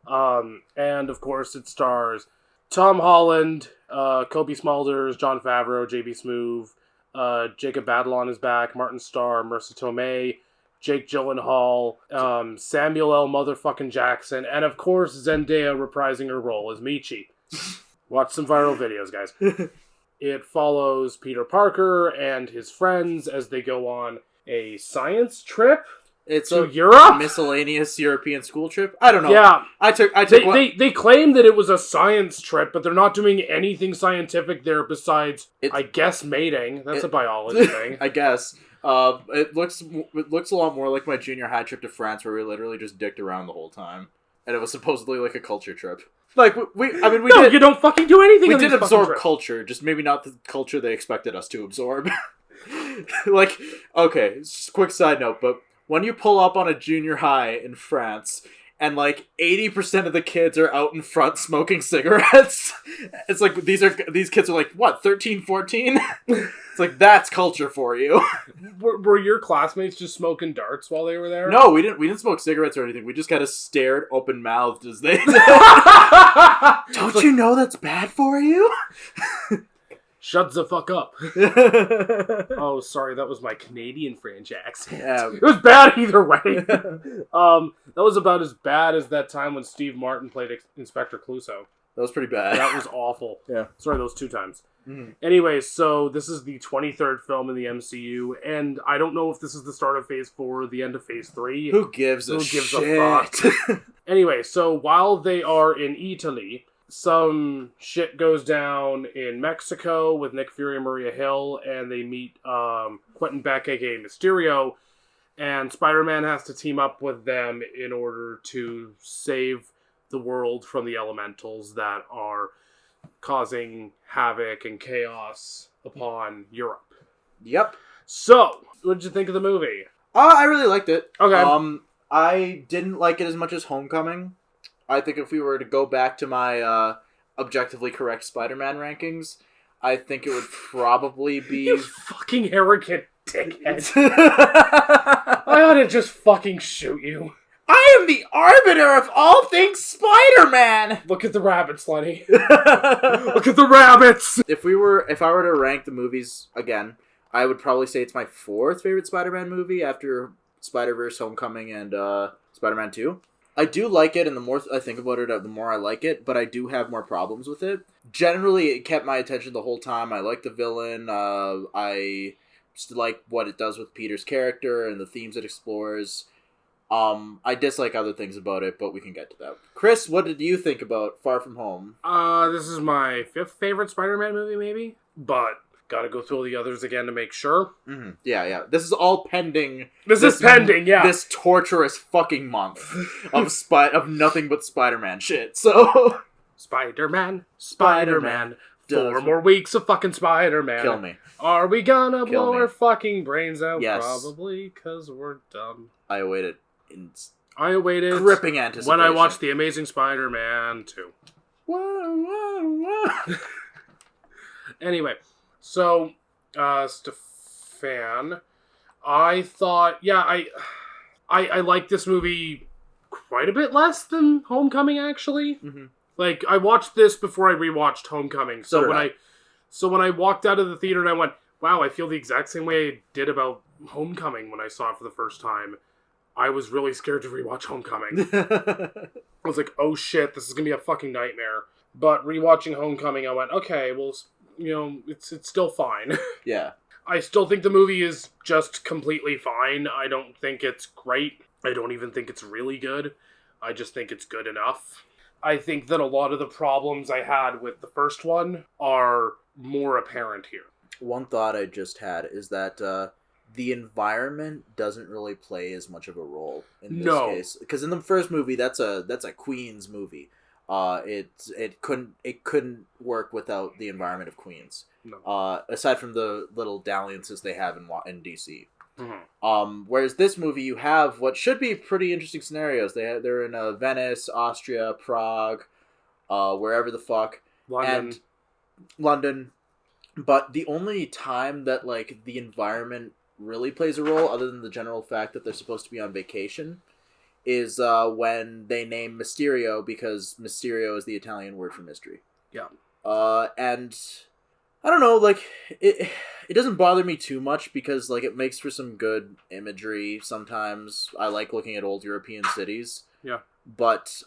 Speaker 1: And of course it stars Tom Holland, Kobe Smulders, Jon Favreau, JB Smoove, Jacob Batalon is back, Martin Starr, Marissa Tomei, Jake Gyllenhaal, Samuel L. motherfucking Jackson, and of course Zendaya reprising her role as Michi. Watch some viral videos, guys. It follows Peter Parker and his friends as they go on a science trip to Europe?
Speaker 2: Miscellaneous European school trip? I don't know.
Speaker 1: Yeah.
Speaker 2: They
Speaker 1: claim that it was a science trip, but they're not doing anything scientific there besides, I guess, mating. That's a biology thing.
Speaker 2: I guess. It looks a lot more like my junior high trip to France where we literally just dicked around the whole time. And it was supposedly like a culture trip.
Speaker 1: You don't fucking do anything.
Speaker 2: We did absorb culture, just maybe not the culture they expected us to absorb. Okay, just a quick side note, but when you pull up on a junior high in France and 80% of the kids are out in front smoking cigarettes, it's like these kids are what, 13, 14? It's that's culture for you.
Speaker 1: Were your classmates just smoking darts while they were there?
Speaker 2: No, we didn't smoke cigarettes or anything. We just kind of stared open-mouthed as they... Don't you know that's bad for you?
Speaker 1: Shut the fuck up. Oh, sorry, that was my Canadian French accent.
Speaker 2: Yeah.
Speaker 1: It was bad either way. That was about as bad as that time when Steve Martin played Inspector Clouseau.
Speaker 2: That was pretty bad.
Speaker 1: That was awful.
Speaker 2: Yeah.
Speaker 1: Sorry, those 2 times.
Speaker 2: Mm-hmm.
Speaker 1: Anyway, so this is the 23rd film in the MCU, and I don't know if this is the start of Phase 4 or the end of Phase 3.
Speaker 2: Who gives a
Speaker 1: fuck? Anyway, so while they are in Italy, some shit goes down in Mexico with Nick Fury and Maria Hill, and they meet Quentin Beck, aka Mysterio, and Spider-Man has to team up with them in order to save the world from the elementals that are causing havoc and chaos upon Europe.
Speaker 2: Yep.
Speaker 1: So, what did you think of the movie?
Speaker 2: I really liked it.
Speaker 1: Okay.
Speaker 2: I didn't like it as much as Homecoming. I think if we were to go back to my objectively correct Spider-Man rankings, I think it would probably be...
Speaker 1: You fucking arrogant dickhead. I ought to just fucking shoot you.
Speaker 2: I am the arbiter of all things Spider-Man!
Speaker 1: Look at the rabbits, Lenny. Look at the rabbits!
Speaker 2: If I were to rank the movies again, I would probably say it's my fourth favorite Spider-Man movie after Spider-Verse, Homecoming, and Spider-Man 2. I do like it, and the more I think about it, the more I like it, but I do have more problems with it. Generally, it kept my attention the whole time. I like the villain. I just like what it does with Peter's character and the themes it explores. I dislike other things about it, but we can get to that. Chris, what did you think about Far From Home?
Speaker 1: This is my fifth favorite Spider-Man movie, maybe, but gotta go through all the others again to make sure.
Speaker 2: Mm-hmm. Yeah. This is all pending.
Speaker 1: This is pending, yeah.
Speaker 2: This torturous fucking month of nothing but Spider-Man shit. So
Speaker 1: Spider-Man. 4
Speaker 2: does-
Speaker 1: more weeks of fucking Spider-Man.
Speaker 2: Kill me.
Speaker 1: Are we gonna
Speaker 2: Kill
Speaker 1: blow
Speaker 2: me.
Speaker 1: our fucking brains out?
Speaker 2: Yes.
Speaker 1: Probably, because we're dumb.
Speaker 2: I await it in
Speaker 1: I awaited
Speaker 2: gripping anticipation.
Speaker 1: when I watched The Amazing Spider-Man 2.
Speaker 2: Whoa.
Speaker 1: Anyway, so, Stefan, I thought, I like this movie quite a bit less than Homecoming, actually.
Speaker 2: Mm-hmm.
Speaker 1: Like, I watched this before I rewatched Homecoming.
Speaker 2: So
Speaker 1: when I walked out of the theater and I went, wow, I feel the exact same way I did about Homecoming when I saw it for the first time. I was really scared to rewatch Homecoming. I was like, oh shit, this is gonna be a fucking nightmare. But rewatching Homecoming, I went, okay, well, it's still fine.
Speaker 2: Yeah.
Speaker 1: I still think the movie is just completely fine. I don't think it's great. I don't even think it's really good. I just think it's good enough. I think that a lot of the problems I had with the first one are more apparent here.
Speaker 2: One thought I just had is that the environment doesn't really play as much of a role in this case. Because in the first movie, that's a Queens movie. It couldn't work without the environment of Queens.
Speaker 1: No.
Speaker 2: Aside from the little dalliances they have in DC.
Speaker 1: Mm-hmm.
Speaker 2: Whereas this movie, you have what should be pretty interesting scenarios. They're in Venice, Austria, Prague, wherever the fuck, London. But the only time that like the environment really plays a role, other than the general fact that they're supposed to be on vacation, is when they name Mysterio, because Mysterio is the Italian word for mystery.
Speaker 1: Yeah.
Speaker 2: And I don't know, like it doesn't bother me too much because like it makes for some good imagery sometimes. I like looking at old European cities.
Speaker 1: Yeah.
Speaker 2: But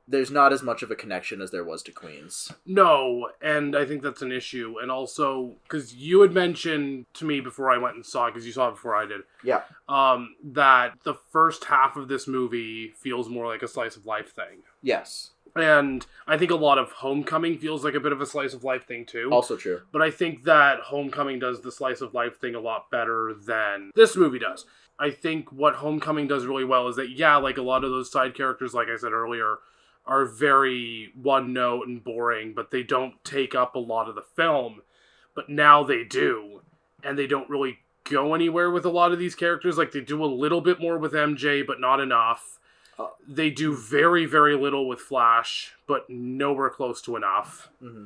Speaker 2: there's not as much of a connection as there was to Queens.
Speaker 1: No, and I think that's an issue. And also, because you had mentioned to me before I went and saw it, because you saw it before I did,
Speaker 2: Yeah.
Speaker 1: that the first half of this movie feels more like a slice of life thing.
Speaker 2: Yes.
Speaker 1: And I think a lot of Homecoming feels like a bit of a slice of life thing too.
Speaker 2: Also true.
Speaker 1: But I think that Homecoming does the slice of life thing a lot better than this movie does. I think what Homecoming does really well is that, yeah, like a lot of those side characters, like I said earlier, are very one note and boring, but they don't take up a lot of the film. But now they do. And they don't really go anywhere with a lot of these characters. Like, they do a little bit more with MJ, but not enough. They do very, very little with Flash, but nowhere close to enough.
Speaker 2: Mm-hmm.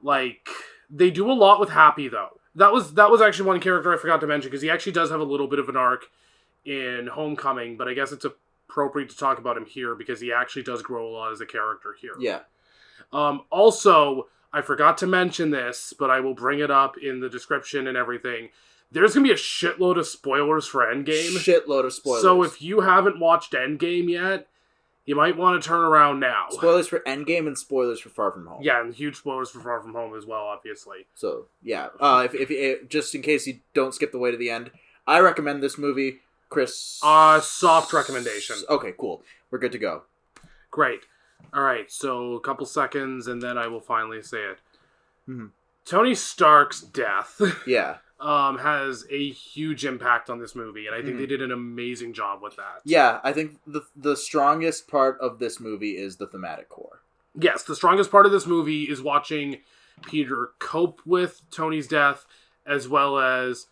Speaker 1: Like, they do a lot with Happy, though. That was actually one character I forgot to mention, because he actually does have a little bit of an arc in Homecoming, but I guess it's appropriate to talk about him here, because he actually does grow a lot as a character here.
Speaker 2: Yeah.
Speaker 1: Also, I forgot to mention this, but I will bring it up in the description and everything. There's going to be a shitload of spoilers for Endgame.
Speaker 2: Shitload of spoilers.
Speaker 1: So if you haven't watched Endgame yet, you might want to turn around now.
Speaker 2: Spoilers for Endgame and spoilers for Far From Home.
Speaker 1: Yeah, and huge spoilers for Far From Home as well, obviously.
Speaker 2: So, yeah. If just in case you don't skip the way to the end, I recommend this movie. Chris?
Speaker 1: Soft recommendation.
Speaker 2: Okay, cool. We're good to go.
Speaker 1: Great. Alright, so a couple seconds, and then I will finally say it.
Speaker 2: Mm-hmm.
Speaker 1: Tony Stark's death...
Speaker 2: Yeah.
Speaker 1: Has a huge impact on this movie, and I think they did an amazing job with that.
Speaker 2: Yeah, I think the strongest part of this movie is the thematic core.
Speaker 1: Yes, the strongest part of this movie is watching Peter cope with Tony's death, as well as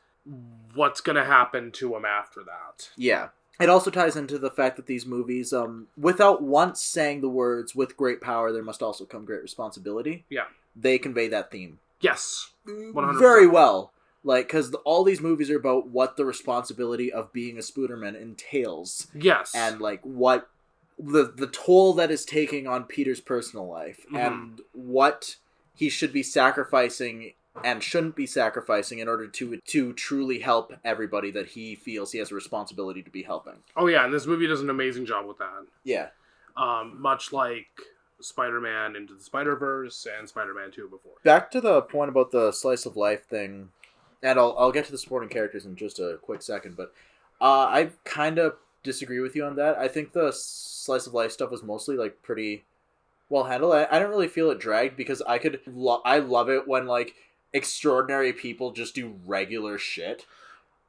Speaker 1: what's going to happen to him after that.
Speaker 2: Yeah. It also ties into the fact that these movies, without once saying the words, with great power, there must also come great responsibility.
Speaker 1: Yeah.
Speaker 2: They convey that theme.
Speaker 1: Yes. 100%.
Speaker 2: Very well. Like, because all these movies are about what the responsibility of being a Spooderman entails.
Speaker 1: Yes.
Speaker 2: And, like, what the toll that is taking on Peter's personal life.
Speaker 1: Mm-hmm.
Speaker 2: And what he should be sacrificing and shouldn't be sacrificing in order to truly help everybody that he feels he has a responsibility to be helping.
Speaker 1: Oh yeah, and this movie does an amazing job with that.
Speaker 2: Yeah.
Speaker 1: Much like Spider-Man Into the Spider-Verse and Spider-Man 2 before.
Speaker 2: Back to the point about the slice of life thing, and I'll get to the supporting characters in just a quick second, but I kind of disagree with you on that. I think the slice of life stuff was mostly like pretty well handled. I didn't really feel it dragged because I love it when like extraordinary people just do regular shit.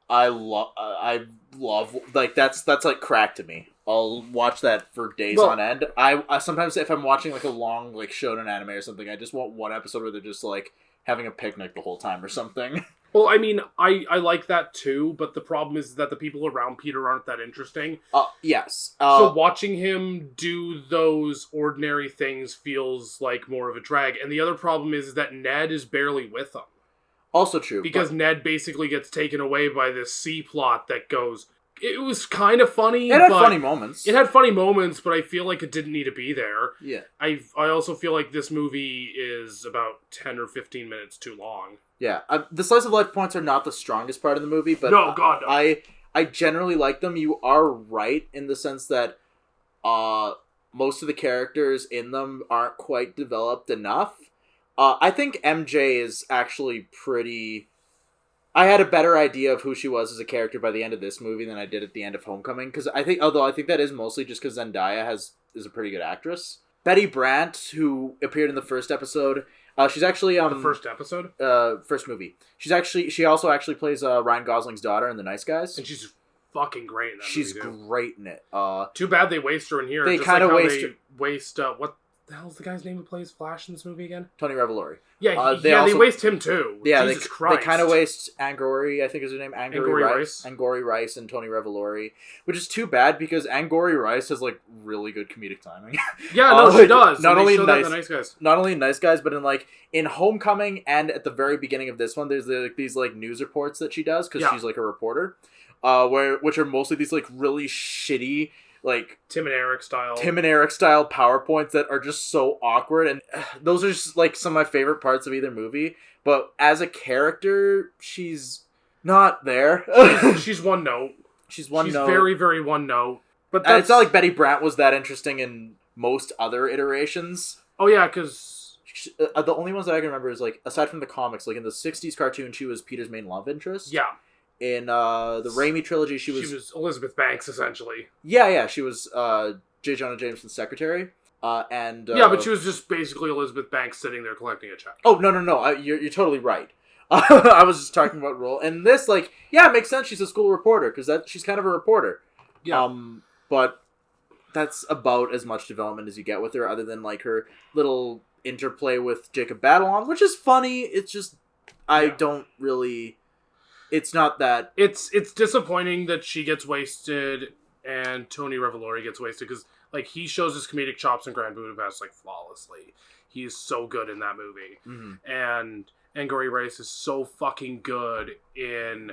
Speaker 2: I love like that's like crack to me. I'll watch that for days on end. I sometimes if I'm watching like a long like shonen anime or something, I just want one episode where they're just like having a picnic the whole time or something.
Speaker 1: Well, I mean, I like that too, but the problem is that the people around Peter aren't that interesting.
Speaker 2: Yes.
Speaker 1: So watching him do those ordinary things feels like more of a drag. And the other problem is that Ned is barely with them.
Speaker 2: Also true.
Speaker 1: Because Ned basically gets taken away by this C plot that goes... It was kind of funny.
Speaker 2: It had funny moments.
Speaker 1: It had funny moments, but I feel like it didn't need to be there.
Speaker 2: Yeah.
Speaker 1: I also feel like this movie is about 10 or 15 minutes too long.
Speaker 2: Yeah. The slice of life points are not the strongest part of the movie, but
Speaker 1: no, God, no.
Speaker 2: I generally like them. You are right in the sense that most of the characters in them aren't quite developed enough. I think MJ is actually pretty... I had a better idea of who she was as a character by the end of this movie than I did at the end of Homecoming. Because I think that is mostly just because Zendaya is a pretty good actress. Betty Brant, who appeared in the first episode, she's actually
Speaker 1: the first episode,
Speaker 2: first movie. She also actually plays Ryan Gosling's daughter in The Nice Guys,
Speaker 1: and she's fucking great in that movie.
Speaker 2: She's great in it.
Speaker 1: Too bad they waste her in here.
Speaker 2: They kind of
Speaker 1: waste what the hell's the guy's name who plays Flash in this movie again?
Speaker 2: Tony Revolori.
Speaker 1: Yeah, they waste him too.
Speaker 2: Yeah,
Speaker 1: Jesus Christ.
Speaker 2: They kind of waste Angori, I think is her name,
Speaker 1: Angori Rice.
Speaker 2: Angori Rice and Tony Revolori, which is too bad because Angori Rice has like really good comedic timing.
Speaker 1: Yeah, no, she does.
Speaker 2: Not only in
Speaker 1: Nice Guys.
Speaker 2: Not only in Nice Guys, but in Homecoming and at the very beginning of this one, there's these like news reports that she does because she's like a reporter, which are mostly these like really shitty, like
Speaker 1: Tim and Eric style
Speaker 2: PowerPoints that are just so awkward, and those are just like some of my favorite parts of either movie. But as a character, she's not there.
Speaker 1: She's one note.
Speaker 2: She's one note.
Speaker 1: She's very, very one note. But
Speaker 2: it's not like Betty Brant was that interesting in most other iterations.
Speaker 1: Oh yeah, because
Speaker 2: the only ones that I can remember is like aside from the comics, like in the '60s cartoon, she was Peter's main love interest.
Speaker 1: Yeah.
Speaker 2: In the Raimi trilogy, she was
Speaker 1: Elizabeth Banks, essentially.
Speaker 2: Yeah, she was J. Jonah Jameson's secretary.
Speaker 1: But she was just basically Elizabeth Banks sitting there collecting a check.
Speaker 2: Oh, no. You're totally right. I was just talking about role. And this, it makes sense she's a school reporter, because she's kind of a reporter.
Speaker 1: Yeah.
Speaker 2: But that's about as much development as you get with her, other than, her little interplay with Jacob Batalon, which is funny. It's just, I don't really... It's not that...
Speaker 1: It's disappointing that she gets wasted and Tony Revolori gets wasted because, he shows his comedic chops in Grand Budapest, flawlessly. He's so good in that movie.
Speaker 2: Mm-hmm.
Speaker 1: And Angourie Rice is so fucking good in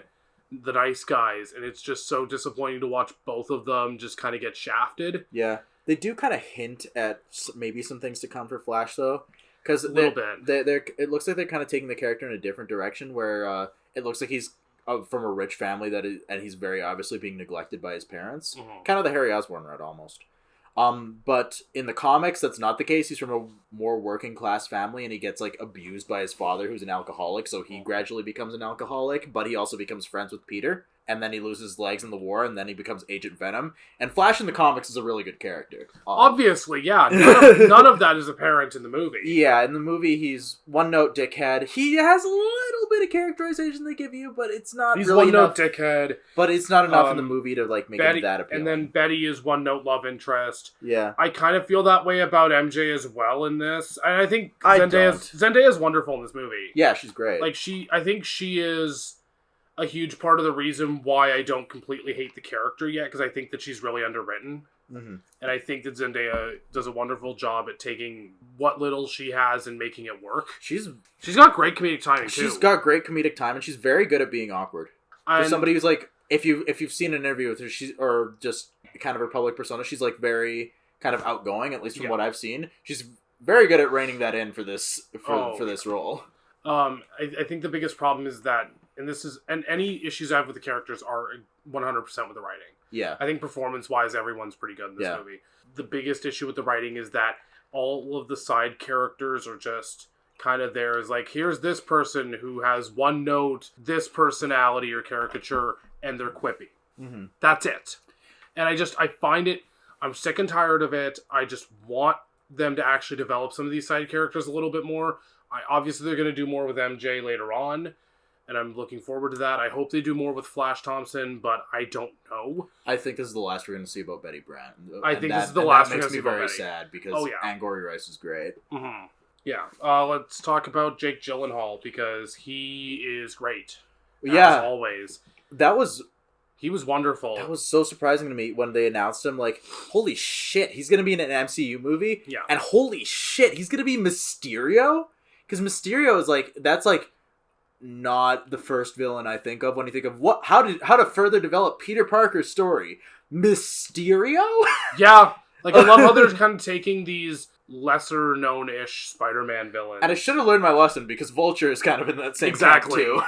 Speaker 1: The Nice Guys, and it's just so disappointing to watch both of them just kind of get shafted.
Speaker 2: Yeah. They do kind of hint at maybe some things to come for Flash, though. Because
Speaker 1: a little bit.
Speaker 2: It looks like they're kind of taking the character in a different direction, where it looks like he's from a rich family and he's very obviously being neglected by his parents.
Speaker 1: Mm-hmm.
Speaker 2: Kind of the Harry Osborn route, almost. But in the comics, that's not the case. He's from a more working class family, and he gets abused by his father, who's an alcoholic. So he gradually becomes an alcoholic, but he also becomes friends with Peter. And then he loses legs in the war, and then he becomes Agent Venom. And Flash in the comics is a really good character.
Speaker 1: Obviously, yeah. None of that is apparent in the movie.
Speaker 2: Yeah, in the movie, he's one-note dickhead. He has a little bit of characterization they give you, but it's not
Speaker 1: he's
Speaker 2: really
Speaker 1: one-note dickhead.
Speaker 2: But it's not enough in the movie to, make
Speaker 1: Betty,
Speaker 2: him that appealing.
Speaker 1: And then Betty is one-note love interest.
Speaker 2: Yeah.
Speaker 1: I kind of feel that way about MJ as well in this. And I think Zendaya's wonderful in this movie.
Speaker 2: Yeah, she's great.
Speaker 1: I think she is a huge part of the reason why I don't completely hate the character yet, because I think that she's really underwritten.
Speaker 2: Mm-hmm.
Speaker 1: And I think that Zendaya does a wonderful job at taking what little she has and making it work.
Speaker 2: She's
Speaker 1: got great comedic timing, too.
Speaker 2: She's got great comedic timing, and she's very good at being awkward. For somebody who's if you've seen an interview with her, or just kind of her public persona, she's very kind of outgoing, at least from what I've seen. She's very good at reining that in for this role.
Speaker 1: I think the biggest problem is that, and any issues I have with the characters are 100% with the writing.
Speaker 2: Yeah.
Speaker 1: I think performance-wise, everyone's pretty good in this movie. The biggest issue with the writing is that all of the side characters are just kind of there as like, here's this person who has one note, this personality or caricature, and they're quippy.
Speaker 2: Mm-hmm.
Speaker 1: That's it. And I find it, I'm sick and tired of it. I just want them to actually develop some of these side characters a little bit more. Obviously, they're going to do more with MJ later on, and I'm looking forward to that. I hope they do more with Flash Thompson, but I don't know.
Speaker 2: I think this is the last we're going to see about Betty Brant.
Speaker 1: I think this is the last we're
Speaker 2: we're
Speaker 1: going to see about Betty.
Speaker 2: That makes me very sad because Angourie Rice is great.
Speaker 1: Mm-hmm. Yeah. Let's talk about Jake Gyllenhaal because he is great.
Speaker 2: Yeah.
Speaker 1: As always. He was wonderful.
Speaker 2: That was so surprising to me when they announced him. Like, holy shit, he's going to be in an MCU movie?
Speaker 1: Yeah.
Speaker 2: And holy shit, he's going to be Mysterio? Because Mysterio is like, that's like not the first villain I think of when you think of how to further develop Peter Parker's story. Mysterio?
Speaker 1: Yeah. Like, I love how they're kind of taking these lesser known-ish Spider-Man villains.
Speaker 2: And I should have learned my lesson because Vulture is kind of in that same camp too.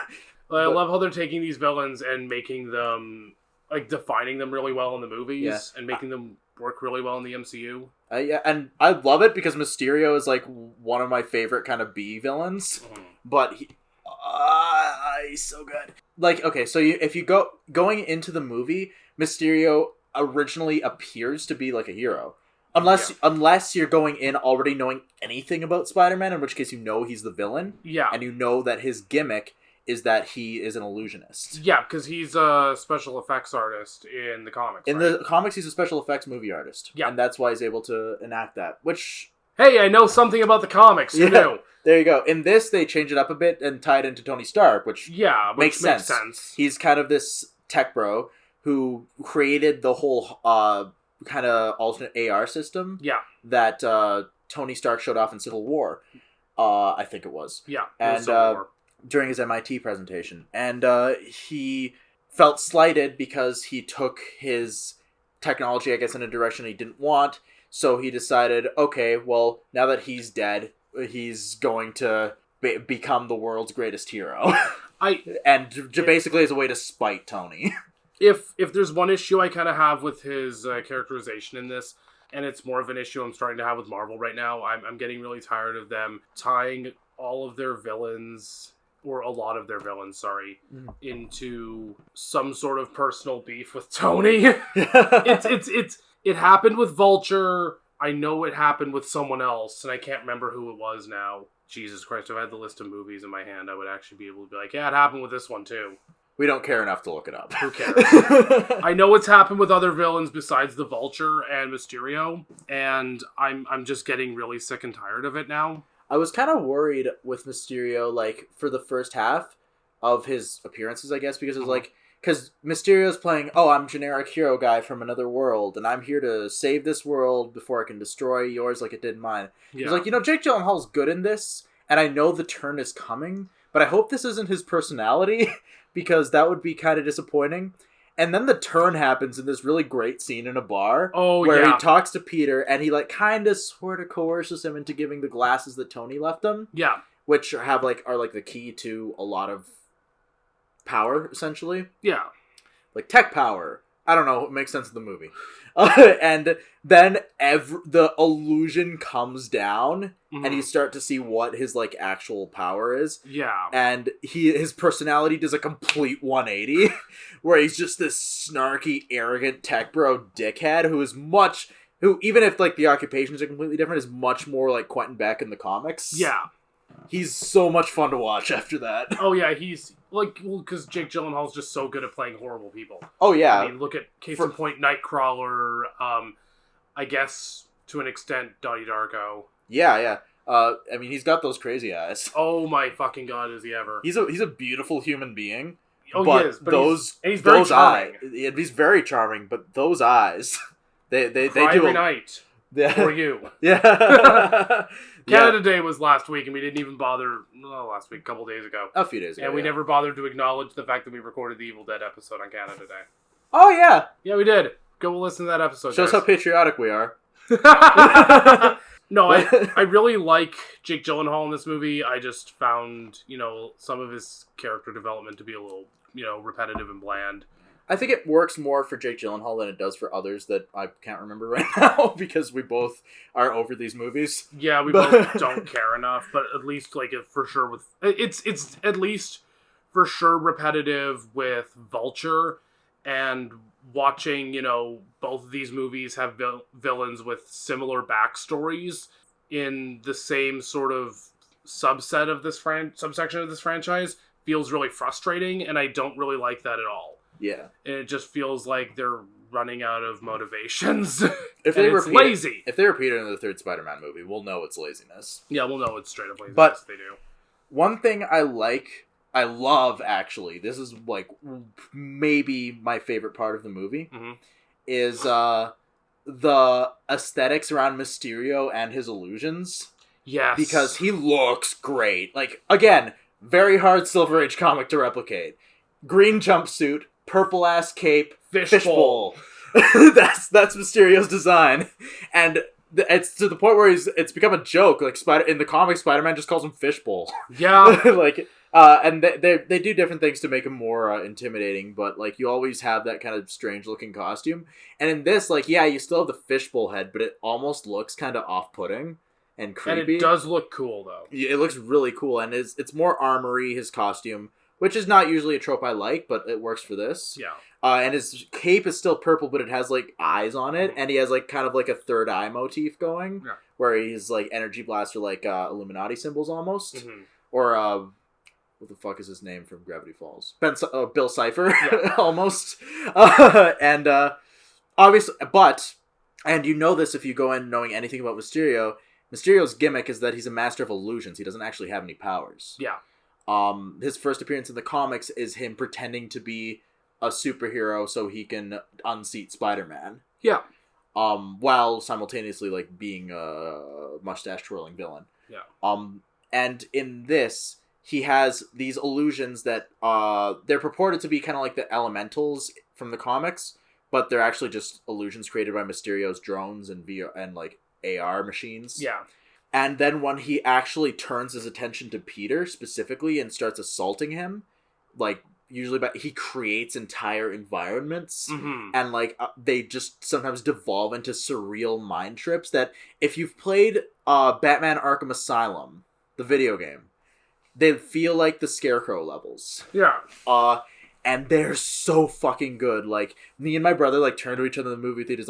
Speaker 1: I love how they're taking these villains and making them, like, defining them really well in the movies and making them work really well in the MCU.
Speaker 2: Yeah, and I love it because Mysterio is, like, one of my favorite kind of B villains. Mm-hmm. But he's so good. Like, okay, so if you going into the movie, Mysterio originally appears to be, like, a hero. Unless you're going in already knowing anything about Spider-Man, in which case you know he's the villain. Yeah. And you know that his gimmick is that he is an illusionist.
Speaker 1: Yeah, because he's a special effects artist in the comics.
Speaker 2: In the comics, he's a special effects movie artist. Yeah. And that's why he's able to enact that, which...
Speaker 1: Hey, I know something about the comics, you know.
Speaker 2: There you go. In this, they change it up a bit and tie it into Tony Stark, which makes sense. He's kind of this tech bro who created the whole kind of alternate AR system that Tony Stark showed off in Civil War, I think it was. Yeah, and during his MIT presentation. And he felt slighted because he took his technology, I guess, in a direction he didn't want. So he decided, okay, well, now that he's dead, he's going to become the world's greatest hero. Basically as a way to spite Tony.
Speaker 1: If there's one issue I kind of have with his characterization in this, and it's more of an issue I'm starting to have with Marvel right now, I'm getting really tired of them tying all of their villains, or a lot of their villains, into some sort of personal beef with Tony. It happened with Vulture. I know it happened with someone else, and I can't remember who it was now. Jesus Christ, if I had the list of movies in my hand, I would actually be able to be like, yeah, it happened with this one too.
Speaker 2: We don't care enough to look it up.
Speaker 1: Who cares? I know it's happened with other villains besides the Vulture and Mysterio, and I'm just getting really sick and tired of it now.
Speaker 2: I was kind of worried with Mysterio, like, for the first half of his appearances, I guess, because it was like, because Mysterio's playing, I'm generic hero guy from another world, and I'm here to save this world before I can destroy yours like it did mine. Yeah. He's like, Jake Gyllenhaal's good in this, and I know the turn is coming, but I hope this isn't his personality, because that would be kind of disappointing. And then the turn happens in this really great scene in a bar, where he talks to Peter, and he, like, kind of sort of coerces him into giving the glasses that Tony left him. Yeah. Which are the key to a lot of power, essentially. Yeah. Like, tech power. I don't know, it makes sense in the movie. And then the illusion comes down, and you start to see what his, like, actual power is. Yeah. And his personality does a complete 180, where he's just this snarky, arrogant tech bro dickhead who, even if, like, the occupations are completely different, is much more like Quentin Beck in the comics. Yeah. He's so much fun to watch after that.
Speaker 1: Oh, yeah, he's, like, because Jake Gyllenhaal's just so good at playing horrible people.
Speaker 2: Oh, yeah.
Speaker 1: I mean, look at, case in point, Nightcrawler, I guess, to an extent, Donnie Darko.
Speaker 2: Yeah, yeah. I mean, he's got those crazy eyes.
Speaker 1: Oh, my fucking God, is he ever.
Speaker 2: He's a beautiful human being.
Speaker 1: Oh, he is. But he's very charming.
Speaker 2: He's very charming, but those eyes, they do
Speaker 1: every night. For you.
Speaker 2: Yeah.
Speaker 1: Canada Day was last week, and we didn't even bother... Well, last week, a couple days ago.
Speaker 2: A few days ago,
Speaker 1: and we never bothered to acknowledge the fact that we recorded the Evil Dead episode on Canada Day.
Speaker 2: Oh, yeah.
Speaker 1: Yeah, we did. Go listen to that episode.
Speaker 2: Shows how patriotic we are.
Speaker 1: No, I really like Jake Gyllenhaal in this movie. I just found, some of his character development to be a little, repetitive and bland.
Speaker 2: I think it works more for Jake Gyllenhaal than it does for others that I can't remember right now because we both are over these movies.
Speaker 1: Yeah, we both don't care enough, but at least for sure it's at least for sure repetitive with Vulture, and watching, both of these movies have villains with similar backstories in the same sort of subsection of this franchise feels really frustrating, and I don't really like that at all.
Speaker 2: Yeah.
Speaker 1: And it just feels like they're running out of motivations.
Speaker 2: If they
Speaker 1: it's lazy.
Speaker 2: If they repeat it in the third Spider-Man movie, we'll know it's laziness.
Speaker 1: Yeah, we'll know it's straight up laziness.
Speaker 2: But
Speaker 1: they do.
Speaker 2: One thing I love, actually, this is like maybe my favorite part of the movie, is the aesthetics around Mysterio and his illusions.
Speaker 1: Yes.
Speaker 2: Because he looks great. Like, again, very hard Silver Age comic to replicate. Green jumpsuit, purple ass cape, fishbowl. That's Mysterio's design, and it's to the point where it's become a joke. Like in the comics, Spider-Man just calls him fishbowl.
Speaker 1: Yeah,
Speaker 2: and they do different things to make him more intimidating. But like you always have that kind of strange looking costume, and in this, you still have the fishbowl head, but it almost looks kind of off-putting and creepy.
Speaker 1: And it does look cool though.
Speaker 2: Yeah, it looks really cool, and it's more armory, his costume. Which is not usually a trope I like, but it works for this.
Speaker 1: Yeah.
Speaker 2: And his cape is still purple, but it has, eyes on it. And he has, kind of a third eye motif going.
Speaker 1: Yeah.
Speaker 2: Where he's, energy blaster, Illuminati symbols almost.
Speaker 1: Mm-hmm.
Speaker 2: Or, what the fuck is his name from Gravity Falls? Bill Cipher, almost. And, obviously, and you know this if you go in knowing anything about Mysterio, Mysterio's gimmick is that he's a master of illusions. He doesn't actually have any powers.
Speaker 1: Yeah.
Speaker 2: His first appearance in the comics is him pretending to be a superhero so he can unseat Spider-Man.
Speaker 1: Yeah.
Speaker 2: While simultaneously being a mustache twirling villain.
Speaker 1: Yeah.
Speaker 2: And in this, he has these illusions that they're purported to be kind of like the elementals from the comics, but they're actually just illusions created by Mysterio's drones and AR machines.
Speaker 1: Yeah.
Speaker 2: And then when he actually turns his attention to Peter specifically and starts assaulting him, he creates entire environments, and they just sometimes devolve into surreal mind trips that if you've played Batman Arkham Asylum, the video game, they feel like the Scarecrow levels.
Speaker 1: Yeah.
Speaker 2: And they're so fucking good. Me and my brother, turned to each other in the movie theaters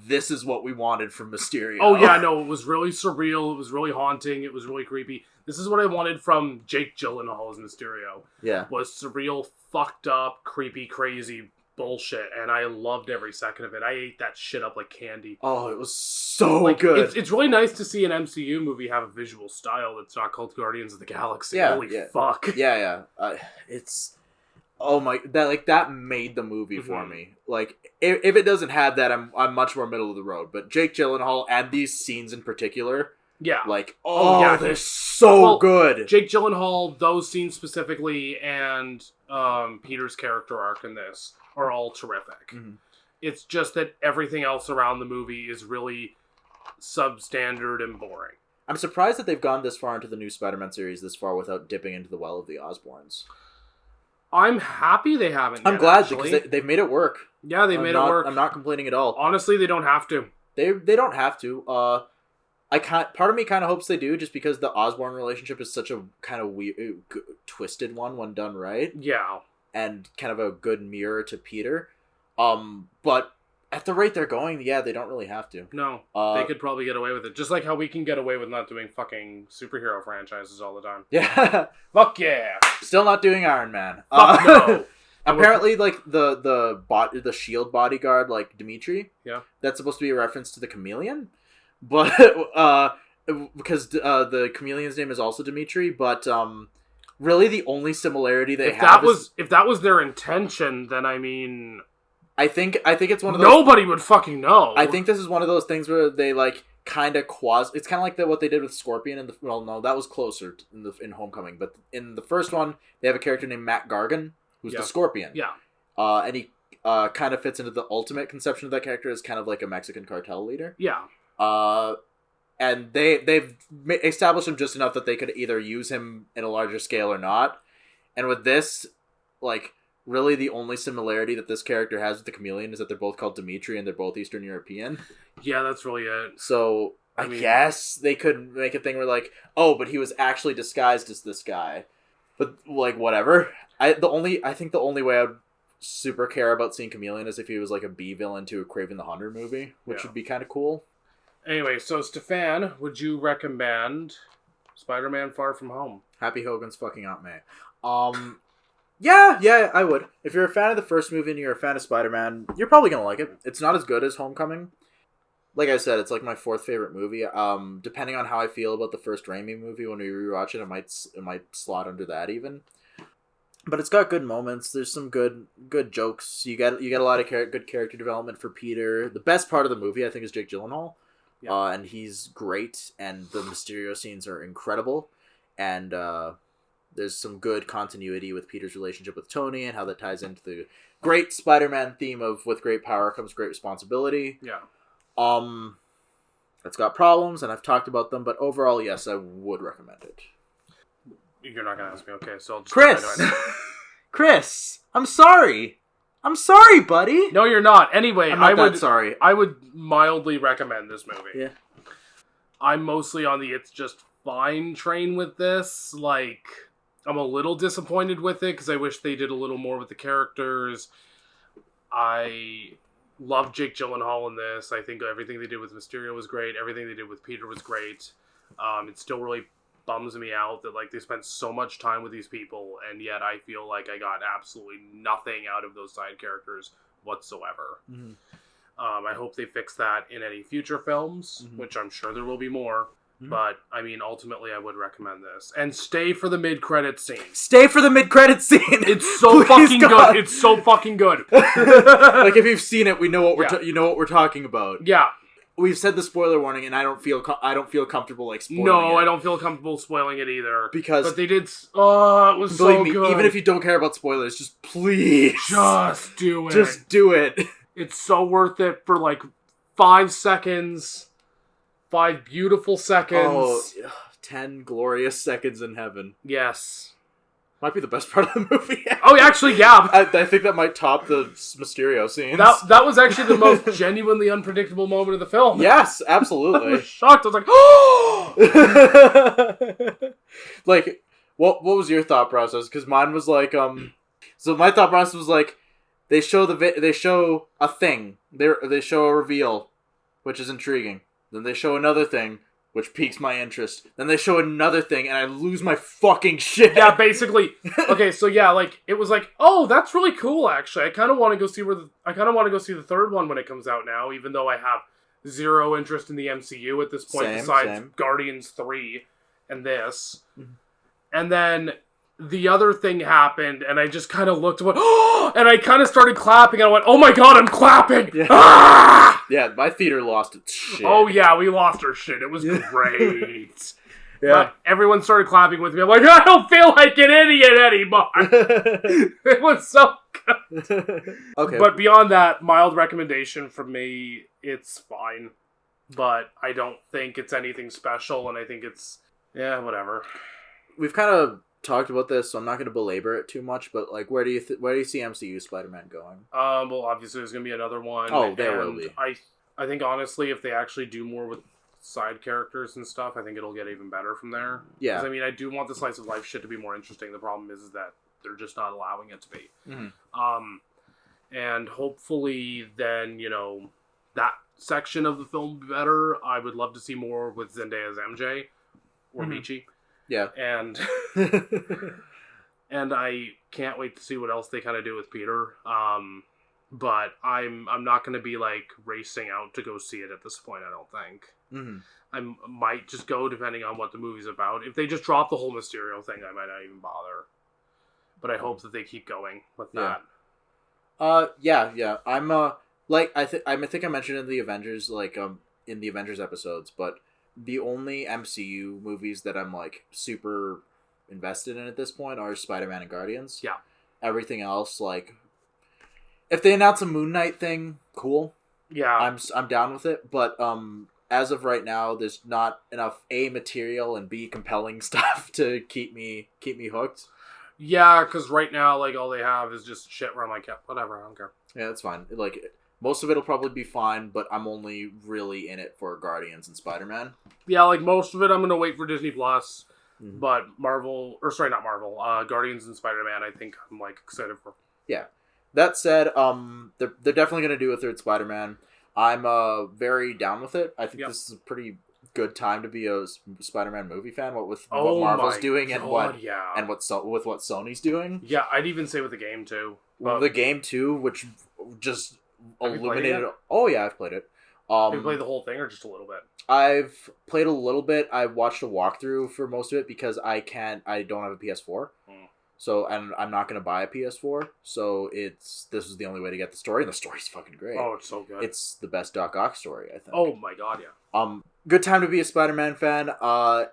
Speaker 2: this is what we wanted from Mysterio.
Speaker 1: Oh, yeah, no, it was really surreal. It was really haunting. It was really creepy. This is what I wanted from Jake Gyllenhaal as Mysterio.
Speaker 2: Yeah.
Speaker 1: Was surreal, fucked up, creepy, crazy bullshit, and I loved every second of it. I ate that shit up like candy.
Speaker 2: Oh, it was so good.
Speaker 1: It's really nice to see an MCU movie have a visual style that's not called Guardians of the Galaxy.
Speaker 2: Yeah,
Speaker 1: Holy fuck.
Speaker 2: Yeah. It's... Oh my, that made the movie for me. If it doesn't have that, I'm much more middle of the road. But Jake Gyllenhaal and these scenes in particular,
Speaker 1: yeah,
Speaker 2: they're so good.
Speaker 1: Jake Gyllenhaal, those scenes specifically, and Peter's character arc in this are all terrific. Mm-hmm. It's just that everything else around the movie is really substandard and boring.
Speaker 2: I'm surprised that they've gone this far into the new Spider-Man series this far without dipping into the well of the Osborns.
Speaker 1: I'm happy they haven't.
Speaker 2: I'm glad because they've made it work.
Speaker 1: Yeah, they made it work.
Speaker 2: I'm not complaining at all.
Speaker 1: Honestly, they don't have to.
Speaker 2: They don't have to. Part of me kind of hopes they do, just because the Osborn relationship is such a kind of weird, twisted one when done right.
Speaker 1: Yeah,
Speaker 2: and kind of a good mirror to Peter. But at the rate they're going, yeah, they don't really have to.
Speaker 1: No, they could probably get away with it. Just like how we can get away with not doing fucking superhero franchises all the time.
Speaker 2: Yeah.
Speaker 1: Fuck yeah.
Speaker 2: Still not doing Iron Man.
Speaker 1: Fuck no.
Speaker 2: Apparently, the Shield bodyguard, Dimitri.
Speaker 1: Yeah.
Speaker 2: That's supposed to be a reference to the Chameleon, but because the Chameleon's name is also Dimitri. But really, the only similarity they have
Speaker 1: if that was their intention, then I mean.
Speaker 2: I think it's one of those...
Speaker 1: Nobody would fucking know.
Speaker 2: I think this is one of those things where they, kind of It's kind of like what they did with Scorpion in the... Well, no, that was closer in Homecoming. But in the first one, they have a character named Matt Gargan, who's the Scorpion.
Speaker 1: Yeah.
Speaker 2: And he kind of fits into the ultimate conception of that character as kind of like a Mexican cartel leader.
Speaker 1: Yeah.
Speaker 2: and they've established him just enough that they could either use him in a larger scale or not. And with this, like, really the only similarity that this character has with the Chameleon is that they're both called Dimitri and they're both Eastern European.
Speaker 1: Yeah, that's really it.
Speaker 2: So I guess they could make a thing where, like, oh, but he was actually disguised as this guy. But, like, whatever. I think the only way I'd super care about seeing Chameleon is if he was, like, a B-villain to a Kraven the Hunter movie, which would be kind of cool. Anyway,
Speaker 1: so, Stefan, would you recommend Spider-Man Far From Home?
Speaker 2: Happy Hogan's fucking Aunt May. Yeah, I would. If you're a fan of the first movie and you're a fan of Spider-Man, you're probably gonna like it. It's not as good as Homecoming. Like I said, it's like my 4th favorite movie. Depending on how I feel about the first Raimi movie when we rewatch it, it might slot under that even. But it's got good moments. There's some good jokes. You get a lot of good character development for Peter. The best part of the movie, I think, is Jake Gyllenhaal. Yeah. And he's great, and the Mysterio scenes are incredible. And there's some good continuity with Peter's relationship with Tony and how that ties into the great Spider-Man theme of with great power comes great responsibility.
Speaker 1: Yeah.
Speaker 2: It's got problems, and I've talked about them, but overall, yes, I would recommend it.
Speaker 1: You're not gonna ask me, okay? So I'll just
Speaker 2: Chris, I'm sorry, buddy.
Speaker 1: No, you're not. Anyway,
Speaker 2: I'm not sorry.
Speaker 1: I would mildly recommend this movie.
Speaker 2: Yeah.
Speaker 1: I'm mostly on the it's just fine train with this. Like, I'm a little disappointed with it because I wish they did a little more with the characters. I love Jake Gyllenhaal in this. I think everything they did with Mysterio was great. Everything they did with Peter was great. It still really bums me out that, like, they spent so much time with these people, and yet I feel like I got absolutely nothing out of those side characters whatsoever.
Speaker 2: Mm-hmm.
Speaker 1: I hope they fix that in any future films, which I'm sure there will be more. But, I mean, ultimately, I would recommend this. And stay for the mid-credits scene.
Speaker 2: Stay for the mid-credits scene!
Speaker 1: It's so fucking good. It's so fucking good.
Speaker 2: Like, if you've seen it, we know what you know what we're talking about.
Speaker 1: Yeah.
Speaker 2: We've said the spoiler warning, and I don't feel comfortable, like, spoiling it.
Speaker 1: No, I don't feel comfortable spoiling it either.
Speaker 2: But
Speaker 1: they did... Oh, it was so good.
Speaker 2: Even if you don't care about spoilers, just please.
Speaker 1: Just do it.
Speaker 2: Just do it.
Speaker 1: It's so worth it for, like, 5 seconds... 5 beautiful seconds.
Speaker 2: Oh, 10 glorious seconds in heaven.
Speaker 1: Yes.
Speaker 2: Might be the best part of the movie.
Speaker 1: Oh, actually, yeah.
Speaker 2: I think that might top the Mysterio scenes.
Speaker 1: That was actually the most genuinely unpredictable moment of the film.
Speaker 2: Yes, absolutely.
Speaker 1: I was shocked. I was like, oh!
Speaker 2: Like, what was your thought process? Because mine was like, so my thought process was like, they show a thing. They show a reveal, which is intriguing. Then they show another thing, which piques my interest. Then they show another thing, and I lose my fucking shit.
Speaker 1: Yeah, basically. Okay, so yeah, like, it was like, oh, that's really cool, actually. I kind of want to go see the third one when it comes out now, even though I have zero interest in the MCU at this point, besides Guardians 3 and this. Mm-hmm. And then the other thing happened, and I just kind of looked and went, oh! And I kind of started clapping, and I went, oh my god, I'm clapping!
Speaker 2: Yeah.
Speaker 1: Ah!
Speaker 2: Yeah, my theater lost its shit.
Speaker 1: Oh yeah, we lost our shit. It was great.
Speaker 2: Yeah.
Speaker 1: But everyone started clapping with me. I'm like, I don't feel like an idiot anymore. It was so good.
Speaker 2: Okay.
Speaker 1: But beyond that, mild recommendation from me, it's fine. But I don't think it's anything special, and I think it's, yeah, whatever.
Speaker 2: We've kind of talked about this, so I'm not going to belabor it too much, but, like, where do you see MCU Spider-Man going?
Speaker 1: Well, obviously there's going to be another one.
Speaker 2: Oh, there will be.
Speaker 1: I think, honestly, if they actually do more with side characters and stuff, I think it'll get even better from there. Yeah. Because, I mean, I do want the slice of life shit to be more interesting. The problem is that they're just not allowing it to be. Mm-hmm. And hopefully then, you know, that section of the film will be better. I would love to see more with Zendaya's MJ or Michi.
Speaker 2: Yeah.
Speaker 1: And and I can't wait to see what else they kind of do with Peter. But I'm not going to be, like, racing out to go see it at this point, I don't think. Mm-hmm. I might just go depending on what the movie's about. If they just drop the whole Mysterio thing, I might not even bother. But I hope that they keep going with that.
Speaker 2: Yeah. I'm I think I mentioned in the Avengers, like, in the Avengers episodes, but the only MCU movies that I'm, like, super invested in at this point are Spider-Man and Guardians.
Speaker 1: Yeah.
Speaker 2: Everything else, like, if they announce a Moon Knight thing, cool.
Speaker 1: Yeah.
Speaker 2: I'm down with it, but as of right now, there's not enough A, material, and B, compelling stuff to keep me hooked.
Speaker 1: Yeah, because right now, like, all they have is just shit where I'm like, yeah, whatever, I don't care.
Speaker 2: Yeah, that's fine. Like, most of it'll probably be fine, but I'm only really in it for Guardians and Spider-Man.
Speaker 1: Yeah, like, most of it I'm going to wait for Disney Plus, but not Marvel, Guardians and Spider-Man, I think I'm, like, excited for.
Speaker 2: Yeah. That said, they're definitely going to do a third Spider-Man. I'm very down with it. I think this is a pretty good time to be a Spider-Man movie fan. With what Marvel's doing and what Sony's doing.
Speaker 1: Yeah, I'd even say with the game too.
Speaker 2: The game too, which just illuminated. Oh yeah, I've played it.
Speaker 1: Have you played the whole thing or just a little bit?
Speaker 2: I've played a little bit. I watched a walkthrough for most of it because I don't have a PS4. So, and I'm not going to buy a PS4, so this is the only way to get the story, and the story's fucking great.
Speaker 1: Oh, it's so good.
Speaker 2: It's the best Doc Ock story, I think.
Speaker 1: Oh my god, yeah.
Speaker 2: Good time to be a Spider-Man fan. I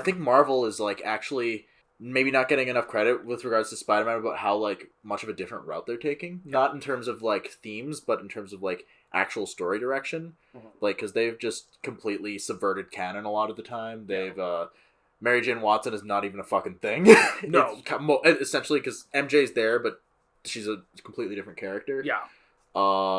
Speaker 2: think Marvel is, like, actually maybe not getting enough credit with regards to Spider-Man about how, like, much of a different route they're taking. Not in terms of, like, themes, but in terms of, like, actual story direction. Like, because they've just completely subverted canon a lot of the time. They've, Mary Jane Watson is not even a fucking thing.
Speaker 1: No.
Speaker 2: Essentially, because MJ's there, but she's a completely different character.
Speaker 1: Yeah.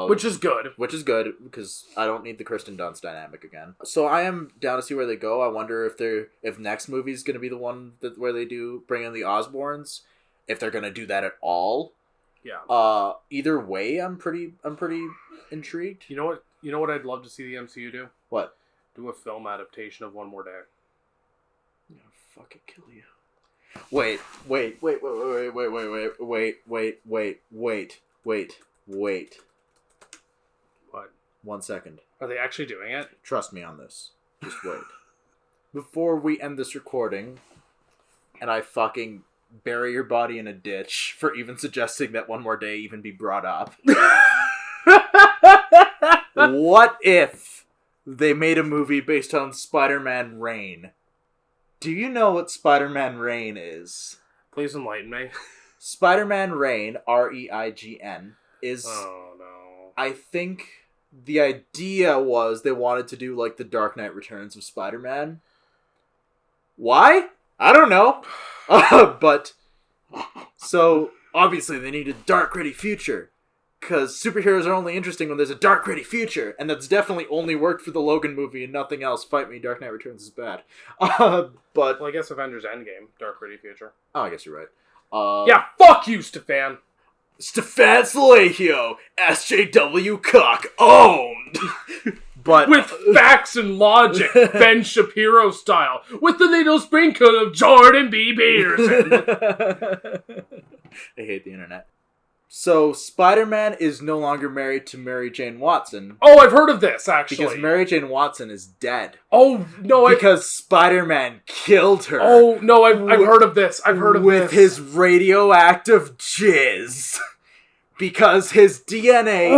Speaker 1: Which is good.
Speaker 2: Which is good, because I don't need the Kristen Dunst dynamic again. So I am down to see where they go. I wonder if next movie's going to be the one where they do bring in the Osborns. If they're going to do that at all.
Speaker 1: Yeah.
Speaker 2: Either way, I'm pretty intrigued.
Speaker 1: You know what I'd love to see the MCU do?
Speaker 2: What?
Speaker 1: Do a film adaptation of One More Day.
Speaker 2: Fucking kill you. Wait. What? One second.
Speaker 1: Are they actually doing it?
Speaker 2: Trust me on this. Just wait. Before we end this recording, and I fucking bury your body in a ditch for even suggesting that One More Day even be brought up. What if they made a movie based on Spider-Man Reign? Do you know what Spider-Man Reign is?
Speaker 1: Please enlighten me.
Speaker 2: Spider-Man Reign, R-E-I-G-N, is...
Speaker 1: Oh, no.
Speaker 2: I think the idea was they wanted to do, like, the Dark Knight Returns of Spider-Man. Why? I don't know. But... So, obviously, they need a dark, gritty future. Because superheroes are only interesting when there's a dark, gritty future. And that's definitely only worked for the Logan movie and nothing else. Fight me, Dark Knight Returns is bad. But...
Speaker 1: Well, I guess Avengers Endgame, dark, gritty future.
Speaker 2: Oh, I guess you're right.
Speaker 1: Yeah, fuck you, Stefan!
Speaker 2: Stefan Salahio, SJW cock owned! But...
Speaker 1: With facts and logic, Ben Shapiro style. With the little sprinkle of Jordan B. Peterson.
Speaker 2: I hate the internet. So, Spider-Man is no longer married to Mary Jane Watson.
Speaker 1: Oh, I've heard of this, actually.
Speaker 2: Because Mary Jane Watson is dead.
Speaker 1: Oh, no,
Speaker 2: because Spider-Man killed her.
Speaker 1: Oh, no, I've heard of this. I've heard of
Speaker 2: this. With his radioactive jizz. Because his DNA is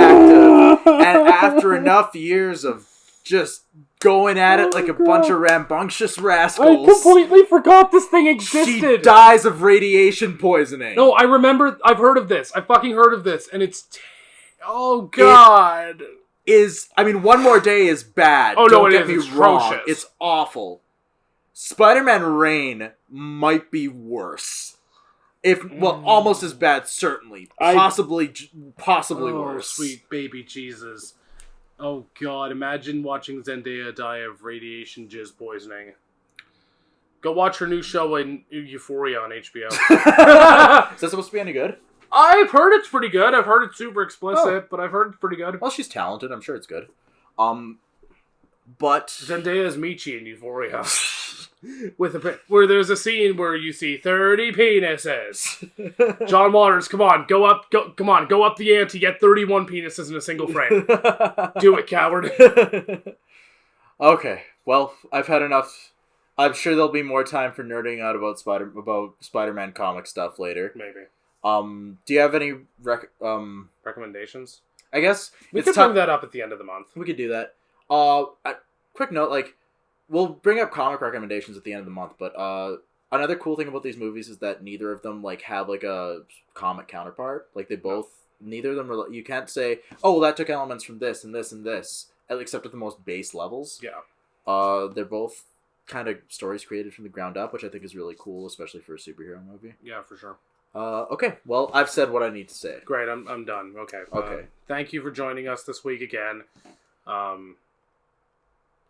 Speaker 2: radioactive. And after enough years of just going at it like a bunch of rambunctious rascals.
Speaker 1: I completely forgot this thing existed.
Speaker 2: She dies of radiation poisoning.
Speaker 1: No, I remember. I've heard of this. I fucking heard of this, and it's... oh, God.
Speaker 2: One More Day is bad.
Speaker 1: Oh,
Speaker 2: Don't
Speaker 1: no,
Speaker 2: get me
Speaker 1: it's
Speaker 2: wrong.
Speaker 1: atrocious.
Speaker 2: It's awful. Spider-Man Reign might be worse. Almost as bad, certainly. Possibly worse.
Speaker 1: Oh, sweet baby Jesus. Oh, God. Imagine watching Zendaya die of radiation jizz poisoning. Go watch her new show in Euphoria on HBO.
Speaker 2: Is that supposed to be any good?
Speaker 1: I've heard it's pretty good. I've heard it's super explicit, but I've heard it's pretty good.
Speaker 2: Well, she's talented. I'm sure it's good. But...
Speaker 1: Zendaya is Michi in Euphoria. Where there's a scene where you see 30 penises. John Waters, come on, go up the ante, get 31 penises in a single frame. Do it, coward.
Speaker 2: Okay, well, I've had enough. I'm sure there'll be more time for nerding out about Spider-Man comic stuff later.
Speaker 1: Maybe.
Speaker 2: Do you have any
Speaker 1: recommendations?
Speaker 2: I guess
Speaker 1: we could bring that up at the end of the month.
Speaker 2: We could do that. Quick note, we'll bring up comic recommendations at the end of the month, but another cool thing about these movies is that neither of them have a comic counterpart. Neither of them are. You can't say, oh, well, that took elements from this and this and this. except at the most base levels.
Speaker 1: Yeah.
Speaker 2: They're both kind of stories created from the ground up, which I think is really cool, especially for a superhero movie.
Speaker 1: Yeah, for sure.
Speaker 2: Okay. Well, I've said what I need to say.
Speaker 1: Great. I'm done. Okay.
Speaker 2: Okay.
Speaker 1: Thank you for joining us this week again.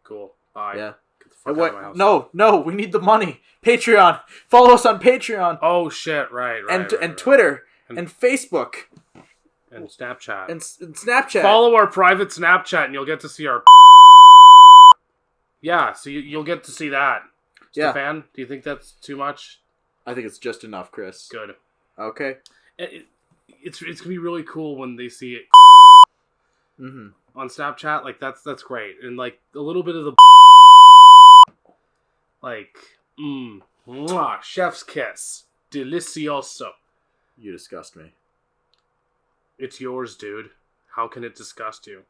Speaker 1: Cool. Bye.
Speaker 2: Yeah.
Speaker 1: Get the fuck out of my house.
Speaker 2: No, we need the money. Patreon. Follow us on Patreon.
Speaker 1: Oh shit! Right.
Speaker 2: And Twitter and Facebook
Speaker 1: and Snapchat
Speaker 2: and Snapchat.
Speaker 1: Follow our private Snapchat, and you'll get to see our. Yeah, so you'll get to see that.
Speaker 2: Yeah.
Speaker 1: Stefan, do you think that's too much?
Speaker 2: I think it's just enough, Chris.
Speaker 1: Good.
Speaker 2: Okay.
Speaker 1: It's gonna be really cool when they see it on Snapchat. Like that's great, and like a little bit of the like mwah, chef's kiss, delicioso.
Speaker 2: You disgust me.
Speaker 1: It's yours, dude. How can it disgust you?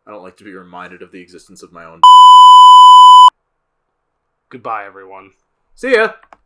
Speaker 2: I don't like to be reminded of the existence of my own.
Speaker 1: Goodbye, everyone.
Speaker 2: See ya!